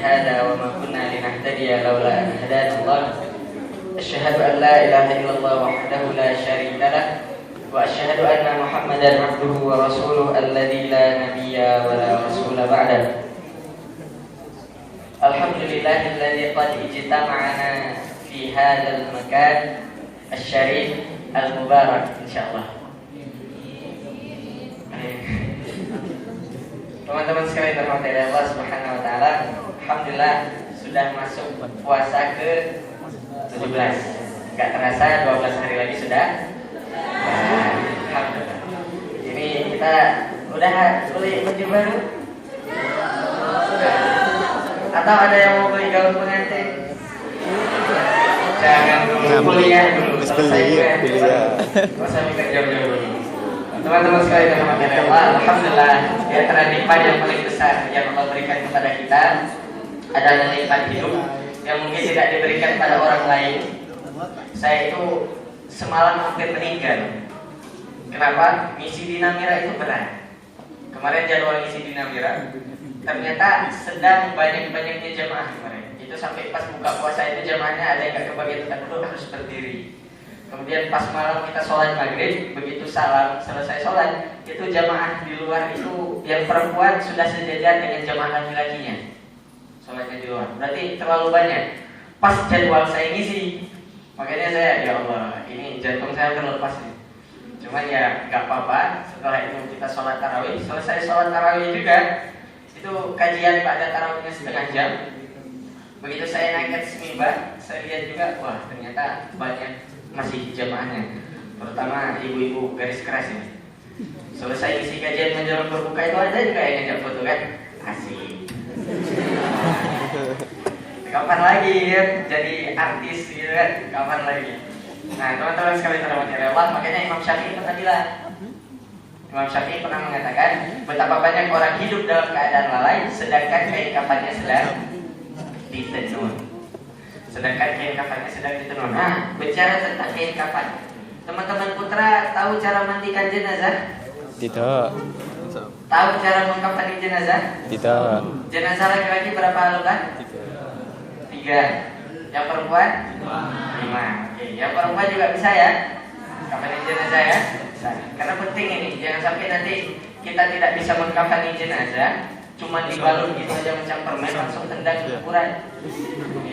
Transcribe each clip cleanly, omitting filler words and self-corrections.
هذا وما كنا لنهتدي لولا أن هدانا الله أشهد أن لا إله إلا الله وحده لا شريك له وأشهد أن محمدا عبده ورسوله الذي لا نبي ولا رسول بعده الحمد لله الذي قد اجتمعنا في هذا المكان الشريف المبارك إن شاء الله. Teman-teman sekalian dirahmati Allah Subhanahu wa taala, alhamdulillah sudah masuk puasa ke 17. Enggak terasa 12 hari lagi sudah. Alhamdulillah. Ini kita udah beli baju baru? Atau ada yang mau beli gaun pengantin? Jangan dulu kuliah dulu selesai kuliah. Masa mikir jauh-jauh dulu. Teman-teman sekalian dirahmati Allah, alhamdulillah di antara nikmat yang paling besar yang Allah berikan kepada kita adalah nikmat hidup yang mungkin tidak diberikan pada orang lain. Saya itu semalam hampir meninggal. Kenapa? Misi di Namira itu berat. Kemarin jadwal misi di Namira, ternyata sedang banyak-banyaknya jamaah kemarin. Itu sampai pas buka puasa itu jamaahnya ada yang gak kebagian tempat duduk, harus berdiri. Kemudian pas malam kita sholat maghrib, begitu salam selesai sholat, itu jamaah di luar itu yang perempuan sudah sejajar dengan jamaah laki-lakinya. Sholatnya di luar, berarti terlalu banyak. Pas jadwal saya ngisi, makanya saya, ya Allah, ini jantung saya terlepas nih. Cuma ya gak apa-apa. Setelah itu kita sholat tarawih, selesai sholat tarawih juga, itu kajian pada tarawihnya setengah jam. Begitu saya naik ke mimbar, saya lihat juga, wah ternyata banyak masih jamaahnya, terutama ibu-ibu garis keras ini. Selesai isi kajian menjelang berbuka itu ada juga yang ngajak foto kan, asik. Kapan lagi ya jadi artis gitu kan? Kapan lagi? Nah teman-teman sekalian dirahmati Allah, makanya Imam Syafi'i pengadilan. Imam Syafi'i pernah mengatakan betapa banyak orang hidup dalam keadaan lalai, sedangkan kain kafannya sedang ditenun. Sedangkan kain kafannya sedang ditenun. Nah, bicara tentang kain kafan, teman-teman putra tahu cara mandikan jenazah? Tidak. Tahu cara mengkafani jenazah? Tidak. Jenazah laki-laki berapa alukan? 3. Yang perempuan? 5. Oke, yang perempuan juga bisa ya? Kafani jenazah ya? Bisa. Karena penting ini, jangan sampai nanti kita tidak bisa mengkafani jenazah, cuma dibalut gitu aja macam permen langsung tendang ke kuburan.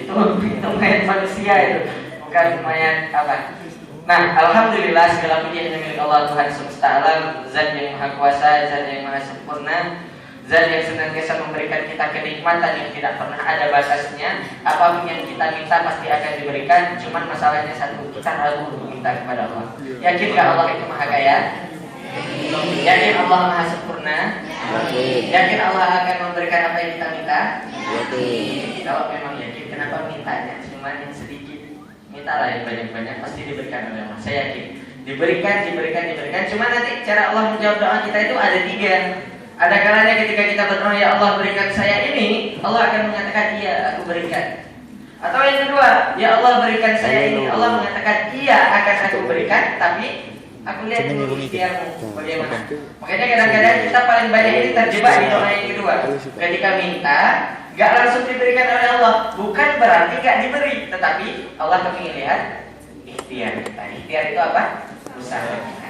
Itu mayat manusia itu, bukan mayat apa. Nah, alhamdulillah segala puji hanya milik Allah Tuhan semesta alam, Zat yang maha kuasa, Zat yang maha sempurna, Zat yang senantiasa memberikan kita kenikmatan yang tidak pernah ada batasnya. Apapun yang kita minta pasti akan diberikan. Cuman masalahnya satu, kita ragu untuk minta kepada Allah. Yakin gak Allah itu maha kaya? Yakin Allah maha sempurna? Yakin Allah akan memberikan apa yang kita minta? Kalau memang yakin, kenapa mintanya cuma yang sedikit? Mintalah yang banyak-banyak, pasti diberikan oleh Allah. Saya yakin diberikan. Cuma nanti cara Allah menjawab doa kita itu ada 3. Ada kalanya ketika kita berdoa, ya Allah berikan saya ini, Allah akan mengatakan iya aku berikan. Atau yang kedua, ya Allah berikan saya ini, Allah mengatakan iya akan aku berikan, tapi aku lihat dulu ikhtiarmu bagaimana. Makanya kadang-kadang kita paling banyak ini terjebak di doa yang kedua. Ketika minta, gak langsung diberikan oleh Allah. Bukan berarti gak diberi, tetapi Allah kepingin lihat ikhtiar kita. Ikhtiar itu apa? Usaha kita.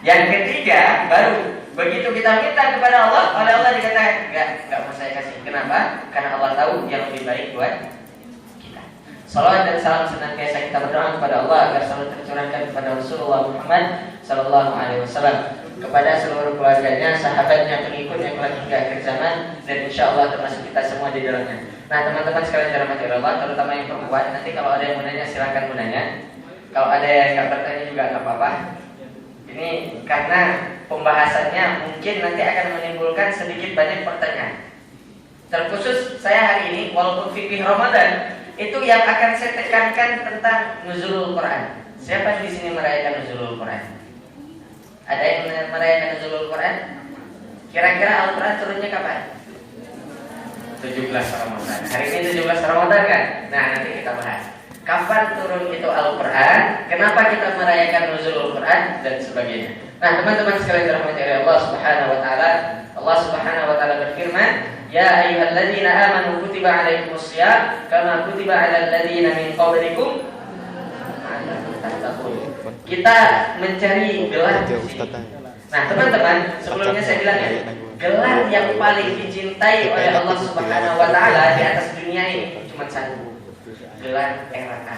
Yang ketiga, baru begitu kita minta kepada Allah, oleh Allah dikatakan gak mau saya kasih. Kenapa? Karena Allah tahu yang lebih baik buat kita. Salawat dan salam senantiasa kita berdoa kepada Allah agar selalu tercurahkan kepada Rasulullah Muhammad Sallallahu Alaihi Wasallam, kepada seluruh keluarganya, sahabatnya, pengikutnya kelak hingga akhir zaman, dan insya Allah termasuk kita semua di dalamnya. Nah teman-teman sekalian dirahmati Allah, terutama yang perempuan, nanti kalau ada yang menanya silakan menanya. Kalau ada yang nggak bertanya juga nggak apa-apa. Ini karena pembahasannya mungkin nanti akan menimbulkan sedikit banyak pertanyaan. Terkhusus saya hari ini, walaupun fikih Ramadan, itu yang akan saya tekankan tentang nuzulul Quran. Siapa yang di sini merayakan nuzulul Quran? Ada yang merayakan nuzulul Quran? Kira-kira Al-Quran turunnya kapan? 17 Ramadan. Hari ini 17 Ramadan kan? Nah nanti kita bahas kapan turun itu Al-Quran, kenapa kita merayakan nuzulul Quran, dan sebagainya. Nah teman-teman sekalian dirahmati oleh Allah Subhanahu wa Ta'ala, Allah Subhanahu wa Ta'ala berfirman, Ya ayyuhalladzina amanu kutiba 'alaikumussyam kama kutiba 'alal ladzina min qablikum la'allakum tattaqun. Kita mencari gelar. Nah, teman-teman, sebelumnya saya bilang ya, gelar yang paling dicintai oleh Allah Subhanahu wa taala di atas dunia ini cuma satu. Gelar RA.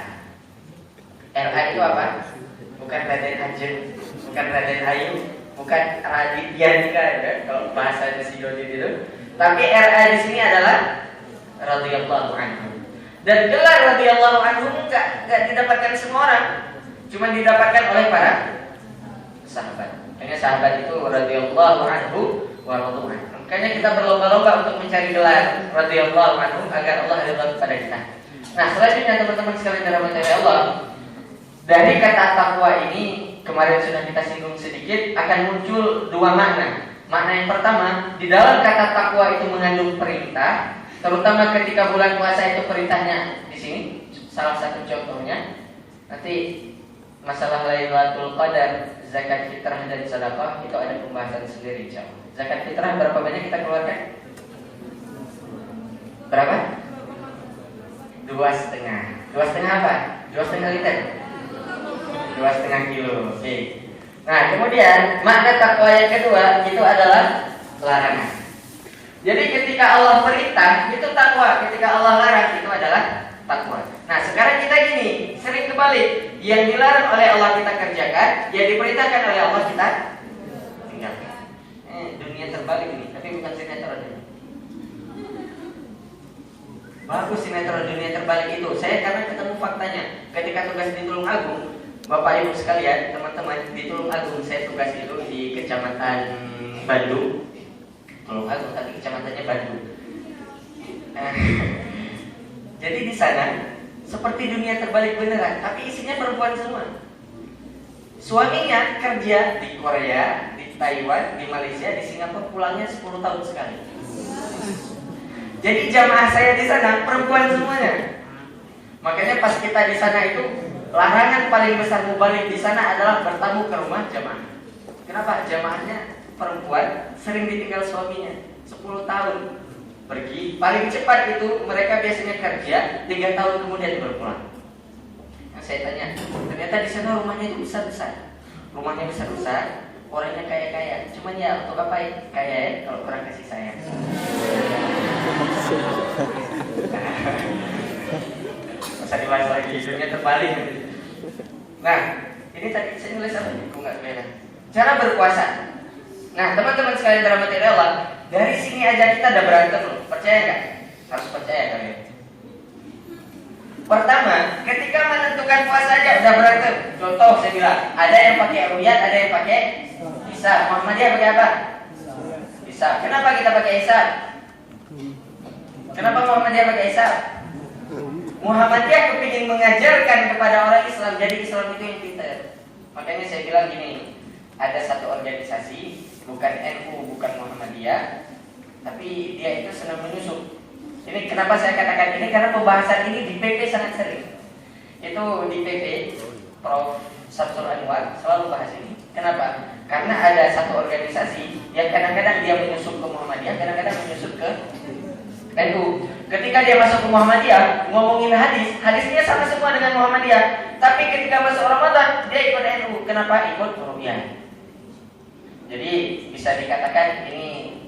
RA itu apa? Bukan Raden Ajeng, bukan Raden Ayu, bukan Raditya Dika ya, kalau bahasa si Dodi itu. Tapi RA di sini adalah radhiyallahu anhu. Dan gelar radhiyallahu anhu enggak didapatkan semua orang, cuma didapatkan oleh para sahabat. Hanya sahabat itu radhiyallahu anhu wa radu anhu. Makanya kita berlomba-lomba untuk mencari gelar radhiyallahu anhu agar Allah ridha kepada kita. Nah, selanjutnya teman-teman sekalian dirahmati Allah, dari kata takwa ini kemarin sudah kita singgung sedikit, akan muncul dua makna. Makna yang pertama, di dalam kata takwa itu mengandung perintah, terutama ketika bulan puasa itu perintahnya di sini. Salah satu contohnya nanti masalah Lailatul Qadar, zakat fitrah dan sedekah itu ada pembahasan sendiri insyaallah. Zakat fitrah berapa banyak kita keluarkan? Berapa? 2,5. 2,5 apa? 2,5 liter. 2,5 kilo. Oke. Nah, kemudian makna takwa yang kedua itu adalah larangan. Jadi ketika Allah perintah itu takwa, ketika Allah larang itu adalah takwa. Nah, sekarang kita gini, sering kebalik. Yang dilarang oleh Allah kita kerjakan, yang diperintahkan oleh Allah kita tinggalkan. Dunia terbalik ini, tapi bukan sinetron ini. Bagus sinetron dunia terbalik itu. Saya karena ketemu faktanya. Ketika tugas di Tulungagung, Bapak Ibu sekalian, teman-teman, di Tulungagung saya tugas itu di Kecamatan Bandung. Tulungagung tapi kecamatannya Bandung. Jadi di sana seperti dunia terbalik beneran, tapi isinya perempuan semua. Suaminya kerja di Korea, di Taiwan, di Malaysia, di Singapura, pulangnya 10 tahun sekali. Jadi jamaah saya di sana perempuan semuanya. Makanya pas kita di sana itu larangan paling besar mubalik di sana adalah bertamu ke rumah jamaah. Kenapa? Jamaahnya perempuan, sering ditinggal suaminya 10 tahun pergi. Paling cepat itu mereka biasanya kerja 3 tahun kemudian berpulang. Nah, saya tanya, ternyata di sana rumahnya itu besar-besar. Rumahnya besar-besar, orangnya kaya-kaya. Cuman ya untuk apa ya? Kaya ya kalau kurang kasih sayang. Masa dibahas lagi, dunia terbalik. Nah, ini tadi saya nulis apa? Aku nggak kebenaran. Cara berpuasa. Nah, teman-teman sekalian dirahmati Allah, dari sini aja kita udah berantem loh. Percaya nggak? Harus percaya kalian. Pertama, ketika menentukan puasa aja udah berantem. Contoh saya bilang, ada yang pakai ruyat, ada yang pakai isa. Muhammadiyah pakai apa? Isa. Kenapa kita pakai isa? Kenapa Muhammadiyah pakai isa? Muhammadiyah kepingin mengajarkan kepada orang Islam, jadi Islam itu yang pintar. Makanya saya bilang gini, ada satu organisasi, bukan NU, bukan Muhammadiyah, tapi dia itu senang menyusup. Ini kenapa saya katakan ini? Karena pembahasan ini di PP sangat sering. Itu di PP, Prof. Samsul Anwar selalu bahas ini. Kenapa? Karena ada satu organisasi yang kadang-kadang dia menyusup ke Muhammadiyah, kadang-kadang menyusup ke NU. Ketika dia masuk ke Muhammadiyah, ngomongin hadis, hadisnya sama semua dengan Muhammadiyah. Tapi ketika masuk Ramadan, dia ikut NU. Kenapa? Ikut ru'yah. Jadi bisa dikatakan ini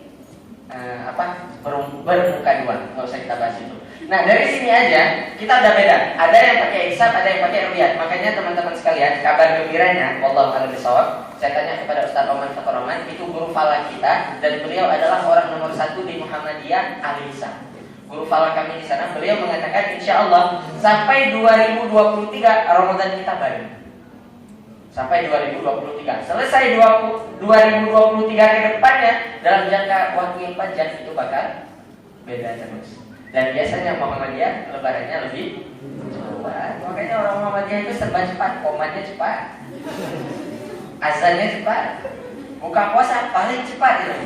bermuka dua, nggak usah kita bahas itu. Nah, dari sini aja kita udah beda. Ada yang pakai hisab, ada yang pakai ru'yat. Makanya teman-teman sekalian, kabar gembiranya, wallahu a'lam bishawab, saya tanya kepada Ustaz Oman Fathurrahman, itu guru falak kita, dan beliau adalah orang nomor 1 di Muhammadiyah ahli hisab. Guru falak kami di sana, beliau mengatakan insya Allah sampai 2023 Ramadan kita baru. Sampai 2023. Selesai 2023 ke depannya, dalam jangka waktu yang panjang itu bakal beda terus. Dan biasanya Muhammadiyah lebarannya lebih cepat. Makanya orang Muhammadiyah itu serba cepat, komannya cepat, azannya cepat, buka puasa paling cepat gitu.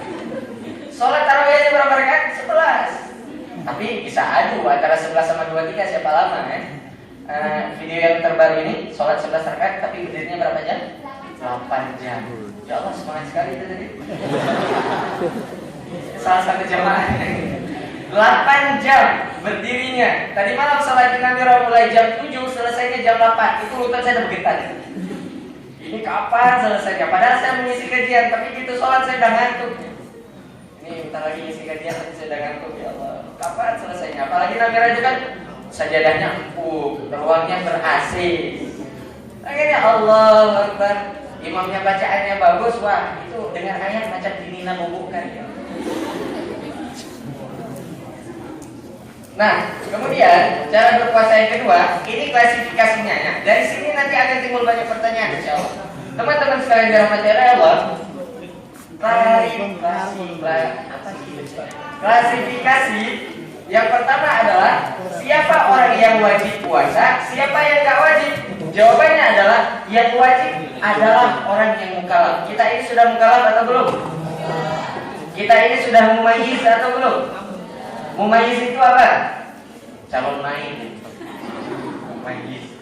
Sholat tarawihnya berapa rakaat? 11. Tapi bisa adu antara 11 sama 23 siapa lama ya. Video yang terbaru ini sholat 11 rakaat tapi berdirinya berapa jam? 8 jam. Ya Allah, semangat sekali itu tadi. Salah satu jamaah. 8 jam berdirinya. Tadi malam salat Nabi mulai jam 7, selesainya jam 8. Itu lutut saya udah bergetar. Ini kapan selesainya? Padahal saya mengisi kajian, tapi gitu sholat saya udah ngantuk. Ini bentar lagi ngisi kajian, tapi saya udah ngantuk. Ya Allah, kapan selesainya? Apalagi Nabi Raja kan sajadahnya empuk, ruangnya ber-AC. Akhirnya Allah Akbar, imamnya bacaannya bagus, wah itu dengan ayat macam dinina bubukkan ya. Nah, kemudian cara berpuasa yang kedua, ini klasifikasinya ya. Dari sini nanti akan timbul banyak pertanyaan insyaallah. Teman-teman sekalian dirahmati Allah, klasifikasi yang pertama adalah siapa orang yang wajib puasa, siapa yang enggak wajib. Jawabannya adalah yang wajib adalah orang yang mukallaf. Kita ini sudah mukallaf atau belum? Kita ini sudah mumayyiz atau belum? Mumayyiz itu apa? Calon main. Mumayyiz.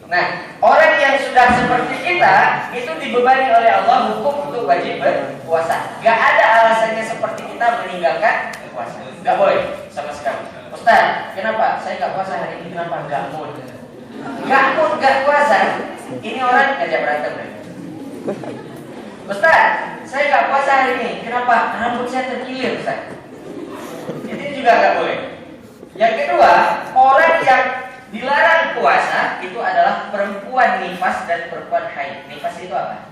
Nah, orang yang sudah seperti kita itu dibebani oleh Allah hukum untuk wajib berpuasa. Gak ada alasannya seperti kita meninggalkan puasa. Gak boleh sama sekali. Ustaz, kenapa? Saya gak puasa hari ini. Kenapa? Gak mood. Gak mood, gak puasa. Ini orang ngajak berantem. Ustaz, saya gak puasa hari ini. Kenapa? Rambut saya terkilir, Ustaz. Ini juga gak boleh. Yang kedua, orang yang dilarang puasa itu adalah perempuan nifas dan perempuan haid. Nifas itu apa?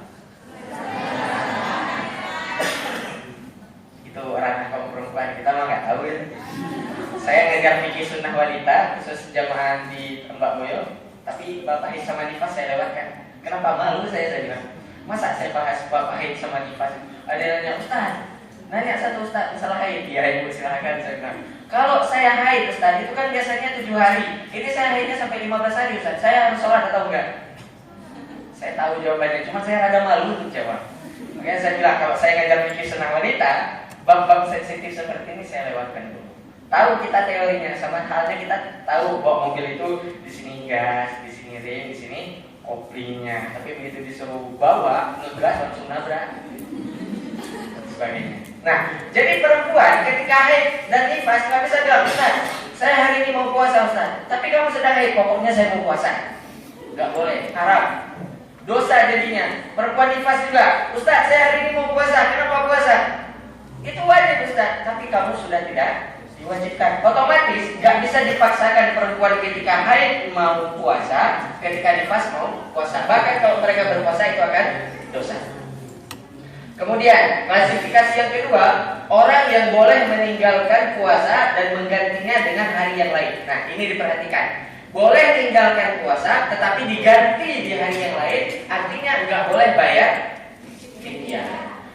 Itu ranah kaum perempuan, kita mah nggak tahu ya. Saya ngajar fikih sunnah wanita khusus jamaah di Mbak Moyo, tapi bapak haid sama nifas saya lewatkan. Kenapa? Malu saya bilang. Masa saya bahas bapak haid sama nifas? Ada yang nanya, Ustaz, nanya satu Ustaz masalah haid. Iya ibu silakan, saya bilang. Kalau saya haid Ustaz, itu kan biasanya 7 hari. Ini saya haidnya sampai 15 hari Ustaz. Saya harus sholat atau enggak? Saya tahu jawabannya, cuma saya rada malu untuk jawab. Makanya saya bilang kalau saya ngajar fikih sunnah wanita, bab-bab sensitif seperti ini saya lewatkan dulu. Tahu kita teorinya, sama halnya kita tahu bahwa mobil itu di sini gas, di sini rem, di sini koplingnya. Tapi begitu disuruh bawa, ngegas langsung nabrak. Sebagainya. Nah, jadi perempuan ketika haid dan nifas nggak bisa bilang, Ustaz, saya hari ini mau puasa Ustaz, tapi kamu sedang haid, pokoknya saya mau puasa. Nggak boleh, haram, dosa jadinya. Perempuan nifas juga, Ustaz, saya hari ini mau puasa, kenapa puasa? Itu wajib Ustaz, tapi kamu sudah tidak diwajibkan. Otomatis nggak bisa dipaksakan perempuan ketika haid mau puasa, ketika nifas mau puasa. Bahkan kalau mereka berpuasa itu akan dosa. Kemudian klasifikasi yang kedua, orang yang boleh meninggalkan puasa dan menggantinya dengan hari yang lain. Nah, ini diperhatikan. Boleh meninggalkan puasa tetapi diganti di hari yang lain, artinya enggak boleh bayar fidyah.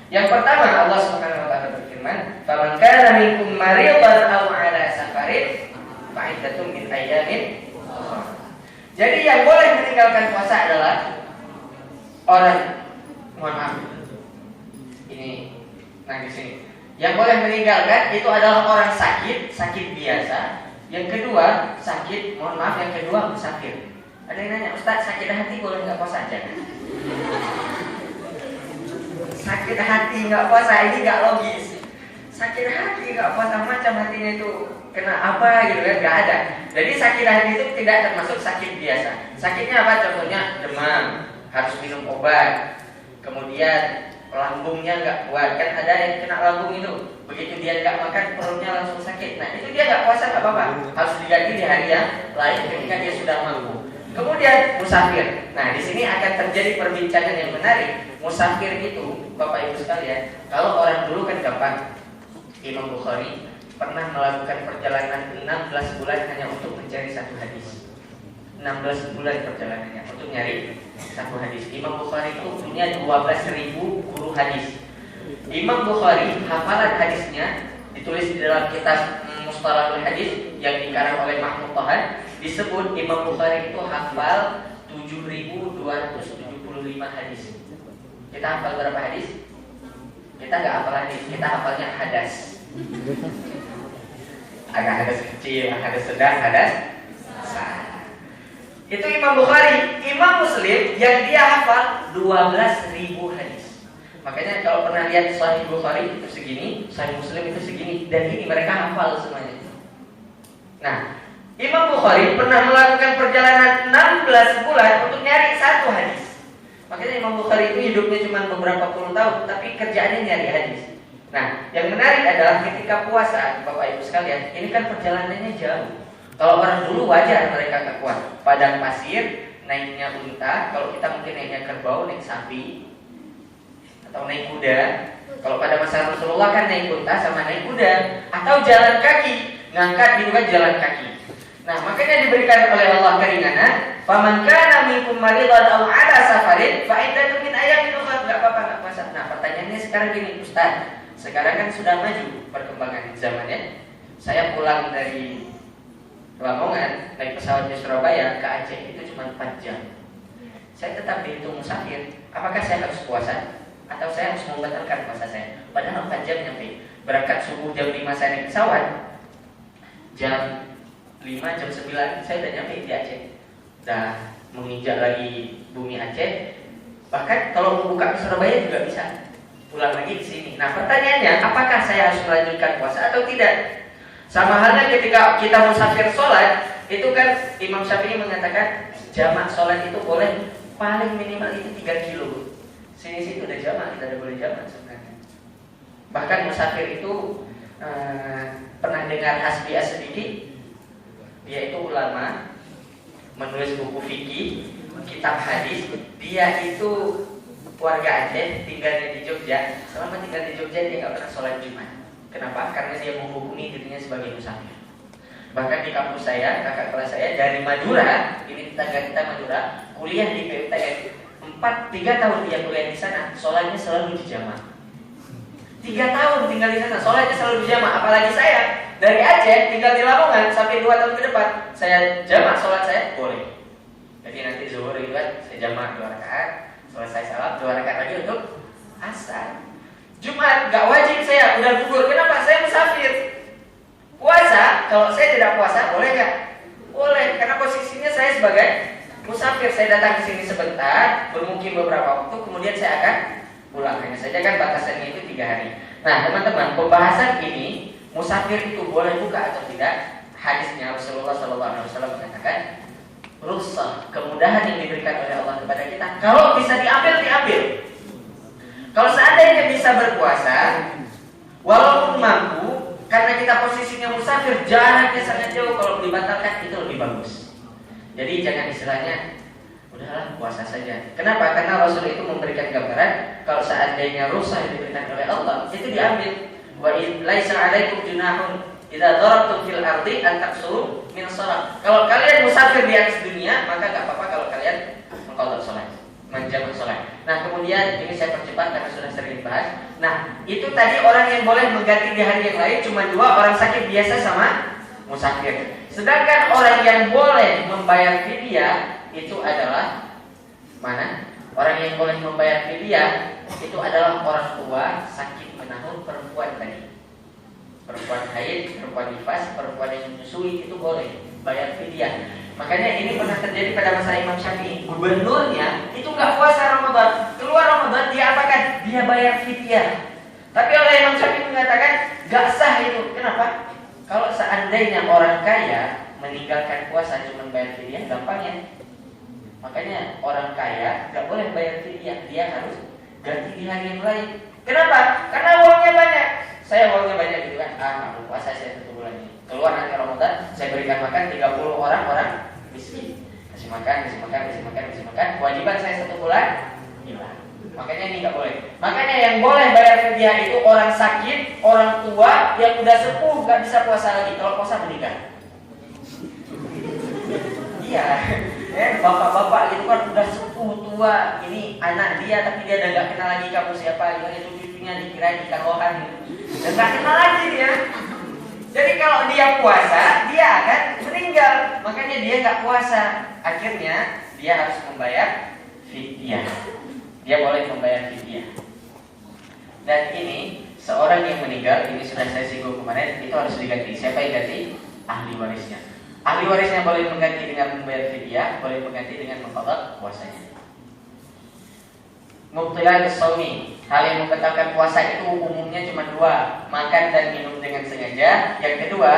Yang pertama, Allah Subhanahu wa taala berfirman, "Faman kana minkum maridan aw 'ala safarin fa 'iddatun min ayyamin." Jadi yang boleh meninggalkan puasa adalah orang, mohon maaf. Ini, nah di sini. Yang boleh meninggalkan itu adalah orang sakit, sakit biasa. Yang kedua, sakit, mohon maaf, yang kedua musafir. Ada yang nanya, Ustaz, sakit hati boleh nggak puasa aja? Sakit hati nggak puasa, ini nggak logis. Sakit hati nggak puasa, macam hatinya itu kena apa gitu kan? Nggak ada. Jadi sakit hati itu tidak termasuk sakit biasa. Sakitnya apa? Contohnya demam, harus minum obat. Kemudian lambungnya nggak kuat, kan ada yang kena lambung itu, begitu dia nggak makan perutnya langsung sakit. Nah itu dia nggak puasa nggak apa-apa, harus diganti di hari yang lain ketika dia sudah mampu. Kemudian musafir. Nah di sini akan terjadi perbincangan yang menarik. Musafir itu, Bapak Ibu sekalian, kalau orang dulu kan gampang. Imam Bukhari pernah melakukan perjalanan 16 bulan hanya untuk mencari satu hadis. 16 bulan perjalanannya untuk nyari satu hadis. Imam Bukhari itu punya 12.000 guru hadis. Imam Bukhari hafalan hadisnya ditulis di dalam kitab Mustalahul Hadis yang dikarang oleh Mahmud Tohan. Disebut Imam Bukhari itu hafal 7.275 hadis. Kita hafal berapa hadis? Kita nggak hafal hadis, kita hafalnya hadas. Ada hadas kecil, hadas sedang, hadas besar. Itu Imam Bukhari. Imam Muslim yang dia hafal 12.000 hadis. Makanya kalau pernah lihat Sahih Bukhari itu segini, Sahih Muslim itu segini, dan ini mereka hafal semuanya. Nah, Imam Bukhari pernah melakukan perjalanan 16 bulan untuk nyari satu hadis. Makanya Imam Bukhari itu hidupnya cuma beberapa puluh tahun, tapi kerjaannya nyari hadis. Nah, yang menarik adalah ketika puasa, Bapak Ibu sekalian, ini kan perjalanannya jauh. Kalau orang dulu wajar mereka nggak kuat. Padang pasir, naiknya unta. Kalau kita mungkin naiknya kerbau, naik sapi, atau naik kuda. Kalau pada masa Rasulullah kan naik unta sama naik kuda, atau jalan kaki, ngangkat gitu kan jalan kaki. Nah, makanya diberikan oleh Allah keringanan. Faman kana minkum maridan aw ala safarin fa iddatun min ayyamin ukhra. Enggak apa-apa, enggak puasa. Nah, pertanyaannya sekarang gini, Ustaz. Sekarang kan sudah maju perkembangan zamannya. Saya pulang dari Lamongan naik pesawat di Surabaya ke Aceh itu cuma 4 jam. Saya tetap dihitung musafir. Apakah saya harus puasa atau saya harus membatalkan puasa saya? Padahal 4 jam nyampe. Berangkat subuh jam 5 saya naik pesawat. Jam 5, jam 9 saya udah nyampe di Aceh. Udah menginjak lagi bumi Aceh. Bahkan kalau mau buka ke Surabaya juga bisa. Pulang lagi di sini. Nah, pertanyaannya, apakah saya harus melanjutkan puasa atau tidak? Sama halnya ketika kita musafir sholat, itu kan Imam Syafi'i mengatakan jamak sholat itu boleh paling minimal itu 3 kilo. Sini-sini udah jamak, kita udah boleh jamak sebenarnya. Bahkan musafir itu pernah dengar Hasbi As-Siddiqi? Dia itu ulama, menulis buku fikih, kitab hadis. Dia itu warga Aceh, tinggalnya di Jogja. Selama tinggal di Jogja dia nggak pernah sholat Jumat. Kenapa? Karena dia menghukumi dirinya sebagai musafir. Bahkan di kampus saya, kakak kelas saya dari Madura, ini tetangga kita Madura, kuliah di PUTN. 3 tahun dia kuliah di sana, sholatnya selalu di jamaah. 3 tahun tinggal di sana, sholatnya selalu di jamaah. Apalagi saya dari Aceh tinggal di Lamongan sampai 2 tahun ke depan, saya jamaah sholat saya boleh. Jadi nanti zuhur itu kan saya jamaah 2 rakaat, selesai salat 2 rakaat lagi untuk asar. Jumat gak wajib saya, udah gugur. Kenapa? Saya musafir. Puasa, kalau saya tidak puasa boleh gak? Boleh, karena posisinya saya sebagai musafir. Saya datang ke sini sebentar, bermukim beberapa waktu, kemudian saya akan pulang. Hanya saja kan batasannya itu 3 hari. Nah, teman-teman, pembahasan ini musafir itu boleh buka atau tidak? Hadisnya Rasulullah SAW mengatakan, rukhsah, kemudahan yang diberikan oleh Allah kepada kita. Kalau bisa diambil, diambil. Kalau seandainya bisa berpuasa, walaupun mampu, karena kita posisinya musafir, jaraknya sangat jauh, kalau dibatalkan itu lebih bagus. Jadi jangan istilahnya, udahlah puasa saja. Kenapa? Karena Rasul itu memberikan gambaran, kalau seandainya rukhsah yang diberikan oleh Allah, itu diambil. Wa laisa 'alaikum junahun idza darabtum fil ardi an taqsuru min shalah. Kalau kalian musafir di atas dunia, maka enggak apa-apa kalau kalian mengqadha salat, menjamak salat. Nah, kemudian ini saya percepat karena sudah sering dibahas. Nah, itu tadi orang yang boleh mengganti di hari yang lain cuma 2, orang sakit biasa sama musafir. Sedangkan orang yang boleh membayar fidyah itu adalah mana? Orang yang boleh membayar fidyah itu adalah orang tua sakit menahun, perempuan tadi. Perempuan haid, perempuan nifas, perempuan yang menyusui itu boleh bayar fidyah. Makanya ini pernah terjadi pada masa Imam Syafi'i. Gubernurnya itu nggak puasa Ramadan, keluar Ramadan dia apakan? Dia bayar fidyah. Tapi oleh Imam Syafi'i mengatakan nggak sah itu. Kenapa? Kalau seandainya orang kaya meninggalkan puasa cuma bayar fidyah, gampangnya. Makanya orang kaya nggak boleh bayar fidyah, dia harus ganti di hari yang lain. Kenapa? Karena uangnya banyak. Saya uangnya banyak gitu kan. Nggak mau puasa saya 1 bulan ini. Keluar nanti Ramadan, saya berikan makan 30 orang miskin. Kasih makan. Kewajiban saya 1 bulan hilang. Makanya ini nggak boleh. Makanya yang boleh bayar fidyah itu orang sakit, orang tua yang udah sepuh nggak bisa puasa lagi. Kalau puasa meninggal. Iya, bapak-bapak gitu kan udah sepuh tua. Ini anak dia tapi dia udah nggak kenal lagi kamu siapa. Itu cucunya dikira di taruhan gitu. Dan nggak kenal lagi dia. Jadi kalau dia puasa, dia akan meninggal. Makanya dia nggak puasa. Akhirnya dia harus membayar fidyah. Dia boleh membayar fidyah. Dan ini seorang yang meninggal, ini sudah saya singgung kemarin, itu harus diganti. Siapa yang ganti? Ahli warisnya. Ahli warisnya boleh mengganti dengan membayar fidyah, boleh mengganti dengan mengqadha puasanya. Mubtilat shaumi, Hal yang membatalkan puasa itu umumnya cuma dua, makan dan minum dengan sengaja. Yang kedua,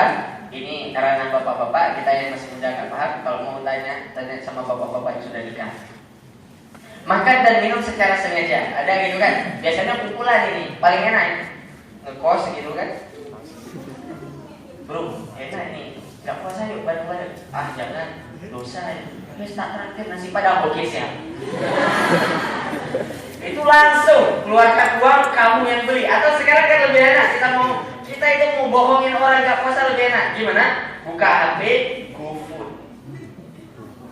ini karena bapak-bapak kita yang masih muda nggak paham, kalau mau tanya sama bapak-bapak yang sudah nikah. Makan dan minum secara sengaja, ada gitu kan? Biasanya pukulan ini paling enak, ngekos gitu kan? Bro, enak nih, nggak puasa yuk bareng-bareng. Ah jangan, dosa ya. Wes tak traktir nasi padang oke siap. Itu langsung keluarkan uang kamu yang beli. Atau sekarang kan lebih enak, kita itu mau bohongin orang nggak puasa lebih enak. Gimana? Buka HP, GoFood.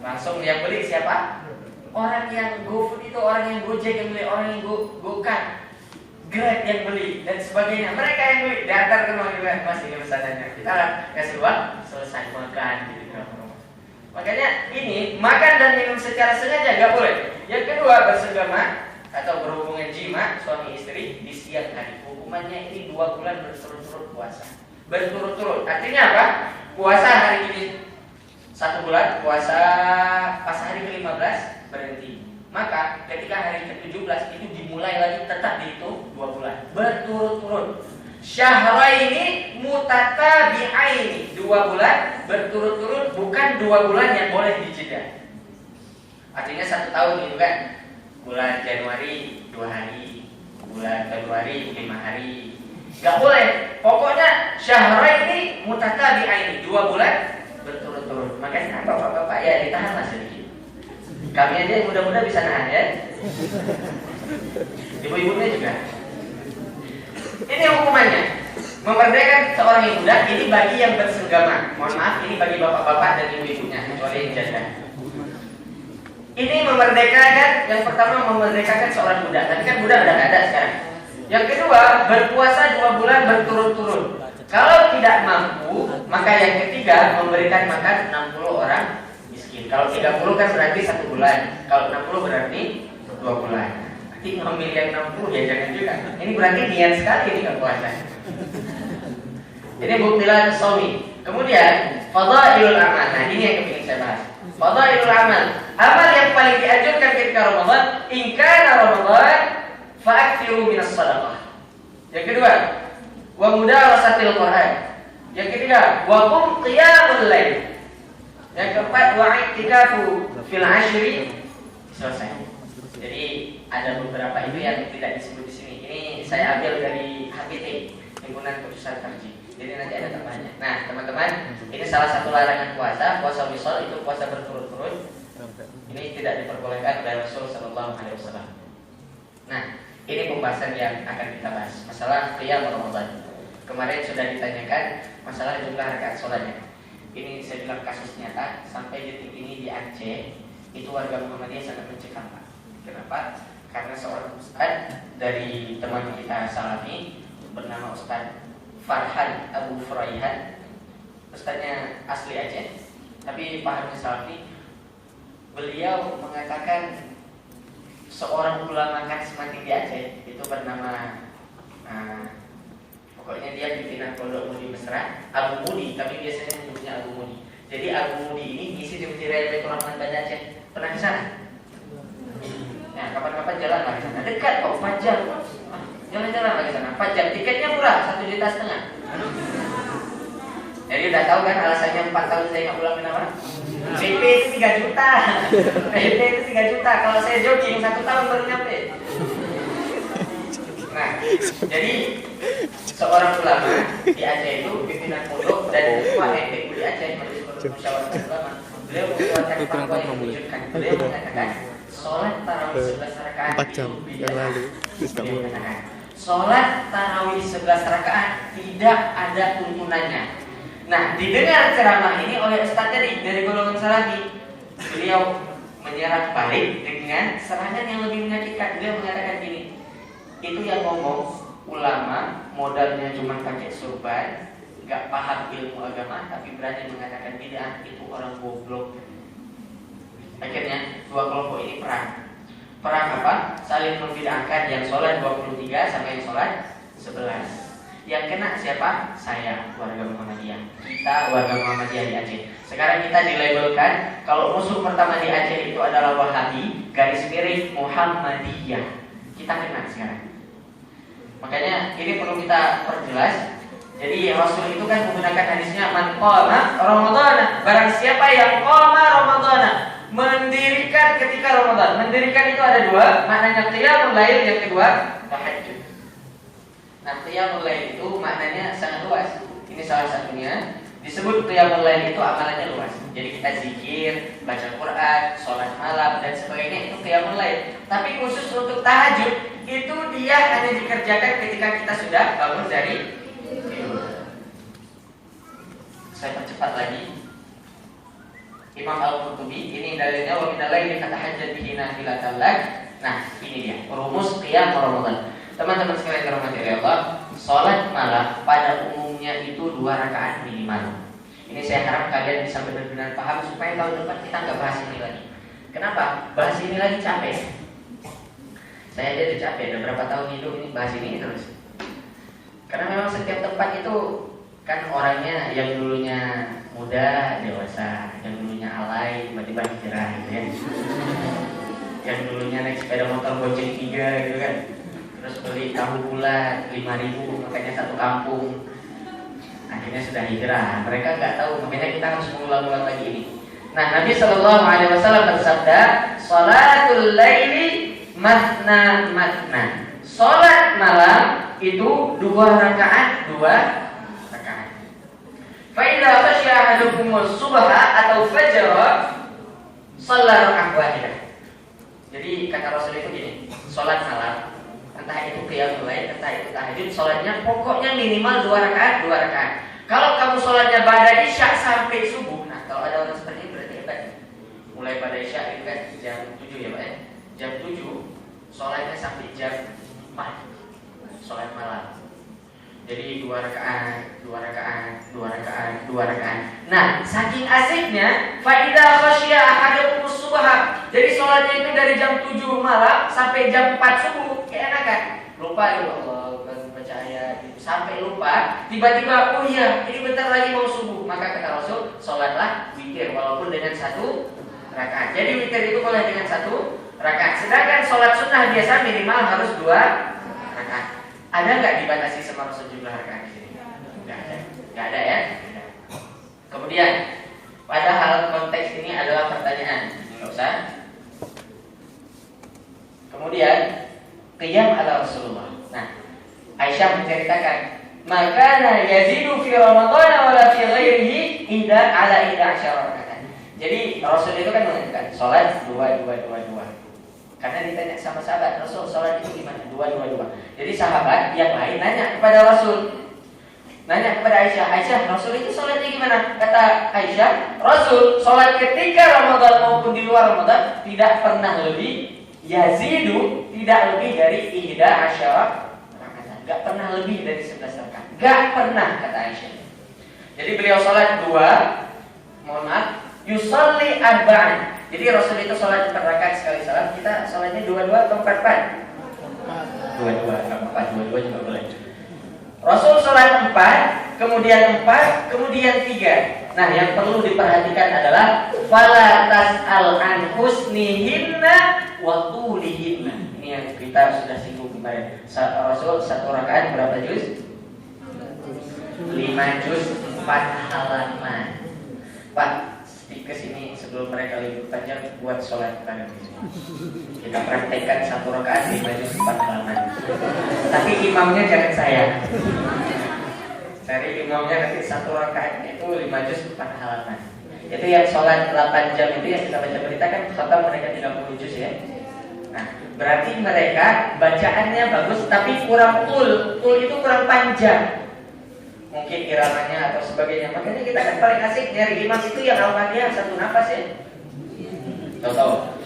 Langsung yang beli siapa? Orang yang GoFood itu orang yang Gojek yang beli, orang yang GoCar, Grab yang beli dan sebagainya. Mereka yang beli, diantar ke rumah juga. Mas ini pesanannya. Kita kasih uang, selesai makan gitu. Makanya ini makan dan minum secara sengaja nggak boleh. Yang kedua, bersenggama atau berhubungan jima suami istri di siang hari. Hukumannya ini 2 bulan berturut-turut puasa. Berturut-turut artinya apa? Puasa hari ini 1 bulan, puasa pas hari ke-15 berhenti. Maka ketika hari ke-17 itu dimulai lagi tetap dihitung 2 bulan berturut-turut. Syahraini mutatabi'aini, 2 bulan berturut-turut, bukan 2 bulan yang boleh dijeda. Artinya 1 tahun gitu kan. Bulan Januari 2 hari, bulan Februari 5 hari. Gak boleh. Pokoknya syahraini mutatabi'aini, 2 bulan berturut-turut. Makanya bapak-bapak ya ditahanlah sedikit. Kami aja yang muda-muda bisa nahan ya. Ibu-ibunya juga. Ini hukumannya. Memerdekakan seorang yang muda ini bagi yang bersenggama. Mohon maaf, ini bagi bapak-bapak dan ibu-ibunya, kecuali yang janda. Ini memerdekakan, yang pertama memerdekakan seorang muda. Tapi kan muda udah gak ada sekarang. Yang kedua, berpuasa 2 bulan berturut-turut. Kalau tidak mampu, maka yang ketiga memberikan makan 60 orang miskin. Kalau 30 kan berarti 1 bulan. Kalau 60 berarti 2 bulan. Nanti ngambil yang 60 ya jangan juga. Ini berarti niat sekali ini gak puasa. Ini buktilah suami. Kemudian fadhailul amal. Nah ini yang ingin saya bahas. Fadhailul amal. Amal yang paling dianjurkan ketika Ramadan, in kana Ramadan fa'akthiru minas shadaqah. Yang kedua, wa mudarasatil Quran. Yang ketiga, wa qum qiyamul lail. Yang keempat, wa i'tikafu fil ashri. Selesai. Jadi ada beberapa itu yang tidak disebut di sini. Ini saya ambil dari HPT, Himpunan Putusan Tarjih. Jadi nanti ada tambahannya. Nah, teman-teman, ini salah satu larangan puasa. Puasa wisol itu puasa berturut-turut. Ini tidak diperbolehkan oleh Rasul Sallallahu Alaihi Wasallam. Nah, ini pembahasan yang akan kita bahas. Masalah qiyam Ramadan. Kemarin sudah ditanyakan masalah jumlah rakaat sholatnya. Ini saya bilang kasus nyata. Sampai detik ini di Aceh itu warga Muhammadiyah sangat mencekam, Pak. Kenapa? Karena seorang ustaz dari teman kita Salafi bernama Ustaz Farhan Abu Furaihan, ustaznya asli Aceh, tapi pahamnya Salafi. Beliau mengatakan seorang ulama karismatik di Aceh itu bernama pokoknya dia pimpinan pondok Mudi Mesra, Abu Mudi, tapi biasanya menyebutnya Abu Mudi. Jadi Abu Mudi ini ngisi di Masjid Raya Baitur Rahman Banda Aceh. Pernah ke sana? Nah, kapan-kapan jalan lah ke sana. Dekat kok, 4 jam. Jalan-jalan lagi sana. 4 jam. Tiketnya murah, 1,5 juta. Jadi udah tahu kan alasannya 4 tahun saya nggak pulang kenapa? PP itu 3 juta. PP itu 3 juta. Kalau saya jogging 1 tahun baru nyampe. Nah, jadi seorang ulama di Aceh itu pimpinan pondok dan ketua MPU di Aceh, Majelis Musyawarah Ulama. Beliau mengeluarkan fatwa yang mewujudkan. Beliau mengatakan sholat tarawih 11 rakaat 4 jam yang lalu. Sholat tarawih 11 rakaat tidak ada tuntunannya. Nah, didengar ceramah ini oleh Ustaz tadi dari golongan Salafi. Beliau menyerang balik dengan serangan yang lebih menyakitkan. Beliau mengatakan gini, itu yang ngomong ulama modalnya cuma pakai surban, nggak paham ilmu agama, tapi berani mengatakan bid'ah, itu orang goblok. Akhirnya 2 kelompok ini perang. Perang apa? Saling membid'ahkan, yang sholat 23 sama yang sholat 11. Yang kena siapa? Saya, warga Muhammadiyah. Kita warga Muhammadiyah di Aceh. Sekarang kita dilabelkan kalau musuh pertama di Aceh itu adalah Wahabi, garis miring Muhammadiyah. Kita kena sekarang. Makanya ini perlu kita perjelas. Jadi Rasul itu kan menggunakan hadisnya man qama Ramadan. Barang siapa yang qama Ramadan, mendirikan ketika Ramadan. Mendirikan itu ada dua, maknanya qiyamul lail, yang kedua tahajud. Nah, qiyamul lail itu maknanya sangat luas. Ini salah satunya. Disebut qiyamul lail itu amalannya luas. Jadi kita zikir, baca Quran, sholat malam dan sebagainya, itu qiyamul lail. Tapi khusus untuk tahajud itu dia hanya dikerjakan ketika kita sudah bangun dari tidur. Saya percepat lagi. Imam Al-Qurtubi ini dalilnya wa minal laili fatahajjad bihi nafilatan lak. Nah, ini dia rumus qiyam Ramadan. Teman-teman sekalian dirahmati Allah, sholat malam pada umumnya itu 2 rakaat minimal. Ini saya harap kalian bisa benar-benar paham supaya tahun depan kita nggak bahas ini lagi. Kenapa? Bahas ini lagi capek. Saya aja udah capek, udah berapa tahun hidup ini bahas ini terus. Karena memang setiap tempat itu kan orangnya yang dulunya muda, dewasa, yang dulunya alay, tiba-tiba hijrah gitu ya. Yang dulunya naik sepeda motor bonceng 3 gitu kan. Terus beli tahu bulat 5.000, makanya satu kampung. Akhirnya sudah hijrah. Mereka nggak tahu, makanya kita harus mengulang-ulang lagi ini. Nah, Nabi Shallallahu Alaihi Wasallam bersabda, "Sholatul laili matna matna." Sholat malam itu 2 rakaat. Fa idza khashiya ahadukumus subha atau fajr, shalla raka'ah wahidah. Jadi kata Rasul itu gini, sholat malam entah itu qiyamul lail, entah itu tahajud, sholatnya pokoknya minimal 2 rakaat. Kalau kamu sholatnya pada isya sampai subuh, nah kalau ada orang seperti ini berarti hebat. Mulai pada isya itu kan jam 7 ya Pak ya. Jam 7 sholatnya sampai jam 4 sholat malam. Jadi 2 rakaat. Nah, saking asiknya, fa idza khashiya ahadukumus subha. Jadi sholatnya itu dari jam 7 malam sampai jam 4 subuh. Keenakan. Lupa ya Allah, baca ayat gitu. Sampai lupa, tiba-tiba oh iya, ini bentar lagi mau subuh. Maka kata Rasul, sholatlah witir walaupun dengan 1 rakaat. Jadi witir itu boleh dengan 1 rakaat. Sedangkan sholat sunnah biasa minimal harus 2 rakaat. Ada nggak dibatasi sama Rasul jumlah rakaat di sini? Nggak ada ya. Kemudian, padahal konteks ini adalah pertanyaan, nggak usah. Kemudian, qiyam ala Rasulullah. Nah, Aisyah menceritakan, maka yazidu fi Ramadan wala fi ghairihi ala 11 rakaat. Jadi Rasul itu kan mengatakan sholat 2. Karena ditanya sama sahabat, Rasul sholat itu gimana? 2. Jadi sahabat yang lain nanya kepada Rasul, nanya kepada Aisyah, Rasul itu sholatnya gimana? Kata Aisyah, Rasul sholat ketika Ramadan maupun di luar Ramadan tidak pernah lebih yazidu, tidak lebih dari 11 rakaat. Gak pernah lebih dari 11 rakaat. Gak pernah, kata Aisyah. Jadi beliau sholat 2, yusalli arba'an. Jadi Rasul itu sholat 4 rakaat sekali salam. Kita sholatnya 2 atau 4? 2 juga boleh. Rasul sholat 4, kemudian 4, kemudian 3. Nah, yang perlu diperhatikan adalah fala tas'al an husnihinna wa tulihinna. Ini yang kita sudah singgung kemarin. Rasul 1 rakaat berapa juz? 5 juz 4 halaman. Pak, ke sini sebelum mereka libur panjang buat sholat bareng. Kita praktekkan 1 rakaat 5 juz 4 halaman. Tapi imamnya jangan saya. Cari imamnya nanti 1 rakaat itu 5 juz 4 halaman. Itu yang sholat 8 jam itu yang kita baca berita kan total mereka 30 juz ya. Nah, berarti mereka bacaannya bagus tapi kurang tul itu kurang panjang. Mungkin iramanya atau sebagainya. Makanya kita kan paling asik nyari imam itu yang Al-Fatihah 1 nafas ya. Tahu.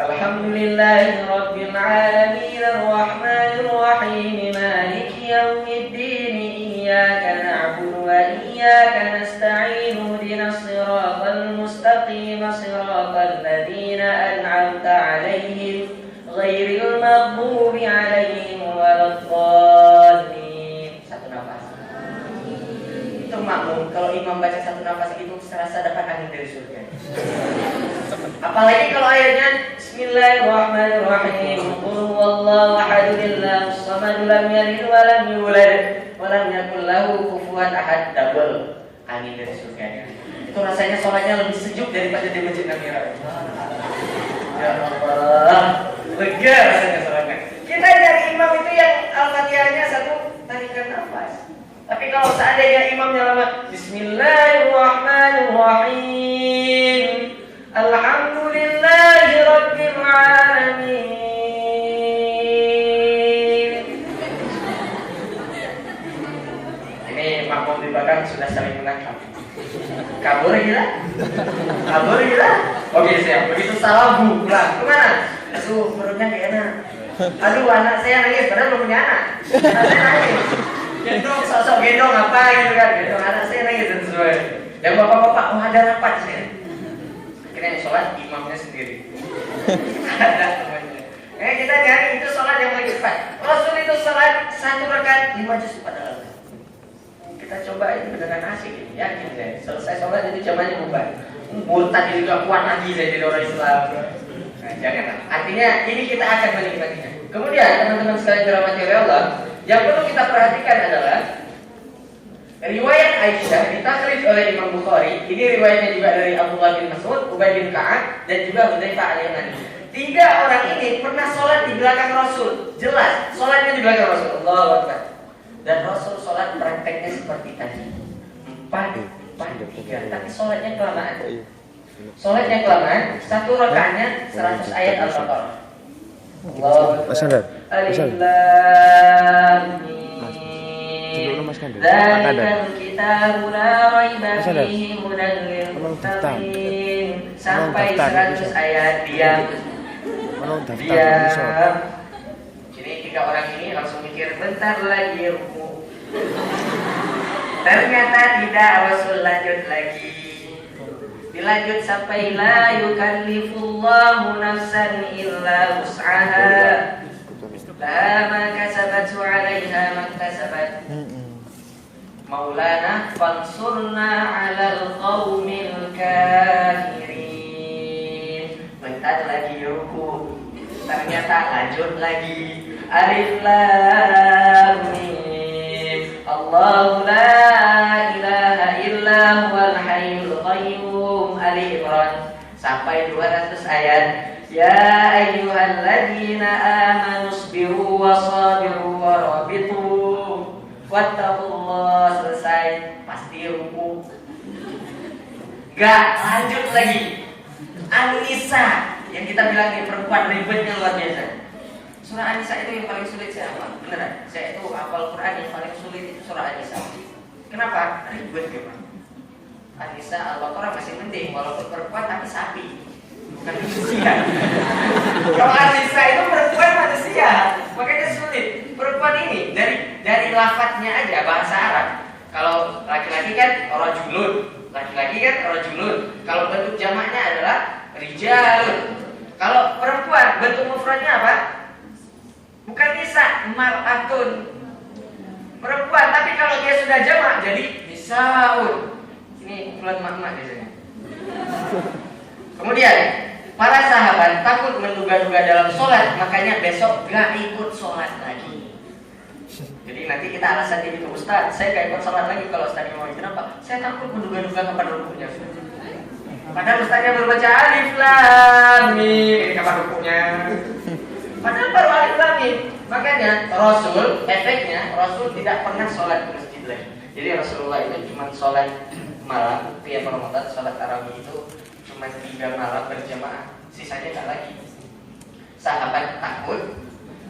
Alhamdulillahi rabbil alamin arrahmanir rahim maliki yaumiddin iyyaka na'budu wa iyyaka nasta'in ihdinas siratal mustaqim siratal ladzina an'amta 'alaihim ghairil maghdubi 'alaihim waladdallin. Makmum, kalau imam baca 1 nafas itu serasa dapat angin dari surga. Apalagi kalau ayatnya Bismillahirrahmanirrahim, qul huwallahu ahad, Allahus samad, lam yalid wa lam yulad wa lam yakul lahu kufuwan ahad. Double amin dari surga. Itu rasanya sholatnya lebih sejuk daripada di masjid Nabi. Ya Allah, lega rasanya sholatnya. Kita dari imam itu yang Al-Fatihahnya satu tarikan nafas. Tapi kalau seandainya imamnya lama, Bismillahirrahmanirrahim, Alhamdulillahi Rabbil Alamin. Ini makmum di belakang sudah saling menangkap. Kabur gila? Kabur gila? Oke siap. Begitu salah pulang. Kemana? Aduh, perutnya gak enak. Aduh, anak saya nangis, padahal belum punya anak. Anak saya nangis. Gendong, sosok gendong apa gitu kan? Gendong anak saya nangis dan sesuai. Dan bapak-bapak, oh ada rapat saya. Akhirnya yang sholat imamnya sendiri. Ada temannya. Kita nyari itu sholat yang lebih cepat. Rasul itu sholat 1 rakaat 5 juz padahal. Kita coba itu beneran asik ini, yakin saya. Selesai sholat itu zamannya bubar. Murtad juga kuat lagi saya jadi orang Islam. Nah, janganlah. Artinya ini kita akan menikmatinya. Kemudian teman-teman sekalian dirahmati oleh Allah, yang perlu kita perhatikan adalah riwayat Aisyah ditakrif oleh Imam Bukhari. Ini riwayatnya juga dari Abdullah bin Mas'ud, Ubay bin Ka'ab, dan juga Hudzaifah al-Yamani. 3 orang ini pernah sholat di belakang Rasul. Jelas, sholatnya di belakang Rasul. Allahu Akbar. Dan Rasul sholat prakteknya seperti tadi 4, 3. Tapi sholatnya kelamaan. Sholatnya kelamaan. 1 rakaatnya 100 ayat Al-Baqarah. Allahu Akbar. Alif Lam Mim. Dzalikal kitabu la raiba fihi hudan lil muttaqin. Sampai 100 ayat diam. Jadi 3 orang ini langsung mikir bentar lagi ruku. Ternyata tidak, Rasul lanjut lagi. Dilanjut sampai la yukallifullahu nafsan illa wus'aha. Laha ma kasabat wa 'alaiha ma kasabat. Maulana fansurna 'alal qaumil kafirin. Bentar lagi ruku. Ternyata lanjut lagi. Alif Lam Mim. Allahu la ilaha illa huwal hayyul qayyum. Ali Imran sampai 200 ayat. Ya ayyuhalladzina amanu sabiru wa sabiru wa rabitu wattaqullaha. Selesai, pasti ruku. Gak lanjut lagi. An-Nisa yang kita bilang ini perempuan ribetnya luar biasa. Surah An-Nisa itu yang paling sulit saya hafal. Beneran, saya itu hafal Quran yang paling sulit itu surah An-Nisa. Kenapa? Ribet memang. An-Nisa, Al-Baqarah masih penting walaupun perempuan tapi sapi, bukan manusia. Kalau An-Nisa itu perempuan manusia, makanya sulit. Perempuan ini dari lafadznya aja bahasa Arab. Kalau laki-laki kan rajulun, laki-laki kan rajulun. Kalau bentuk jamaknya adalah rijalun. Kalau perempuan bentuk mufradnya apa? Bukan nisa, mar'atun. Perempuan, tapi kalau dia sudah jamak jadi nisaun. Ini bulan mak-mak biasanya. Kemudian para sahabat takut menduga-duga dalam sholat, makanya besok gak ikut sholat lagi. Jadi nanti kita alasan ini ke Ustaz, saya gak ikut sholat lagi kalau Ustaznya mau. Kenapa? Saya takut menduga-duga kapan rukunya. Padahal Ustaznya berbaca Alif Lam Mim. Ini kapan rukunya? Padahal baru Alif Lam Mim. Makanya Rasul, efeknya Rasul tidak pernah sholat ke masjid lagi. Jadi Rasulullah itu cuma sholat malam, tiap Ramadan sholat tarawih itu cuma 3 malam berjamaah, sisanya nggak lagi. Sahabat takut,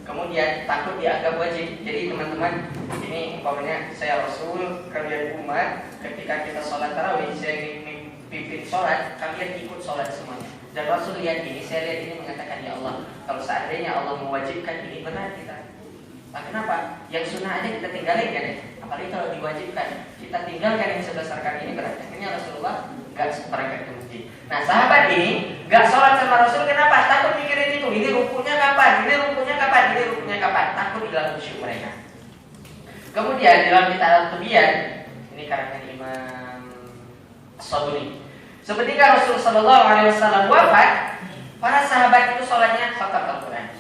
kemudian takut dianggap wajib. Jadi teman-teman, ini umpamanya saya Rasul, kalian umat, ketika kita sholat tarawih, saya ingin pimpin sholat, kalian ikut sholat semuanya. Dan Rasul lihat ini, saya lihat ini mengatakan, ya Allah, kalau seandainya Allah mewajibkan ini benar kita. Nah, kenapa? Yang sunnah aja kita tinggalin kan ya? Apalagi kalau diwajibkan, kita tinggalkan yang sebesar ini berat. Akhirnya Rasulullah gak berangkat ke masjid. Nah, sahabat ini gak sholat sama Rasul, kenapa? Takut mikirin itu. Ini rukunya kapan? Ini rukunya kapan? Ini rukunya kapan? Takut hilang khusyuk mereka. Kemudian dalam kitab Al-Tibyan, ini karangan Imam As-Sabuni. Seketika Rasul Sallallahu Alaihi Wasallam wafat, para sahabat itu sholatnya khatam Al-Quran.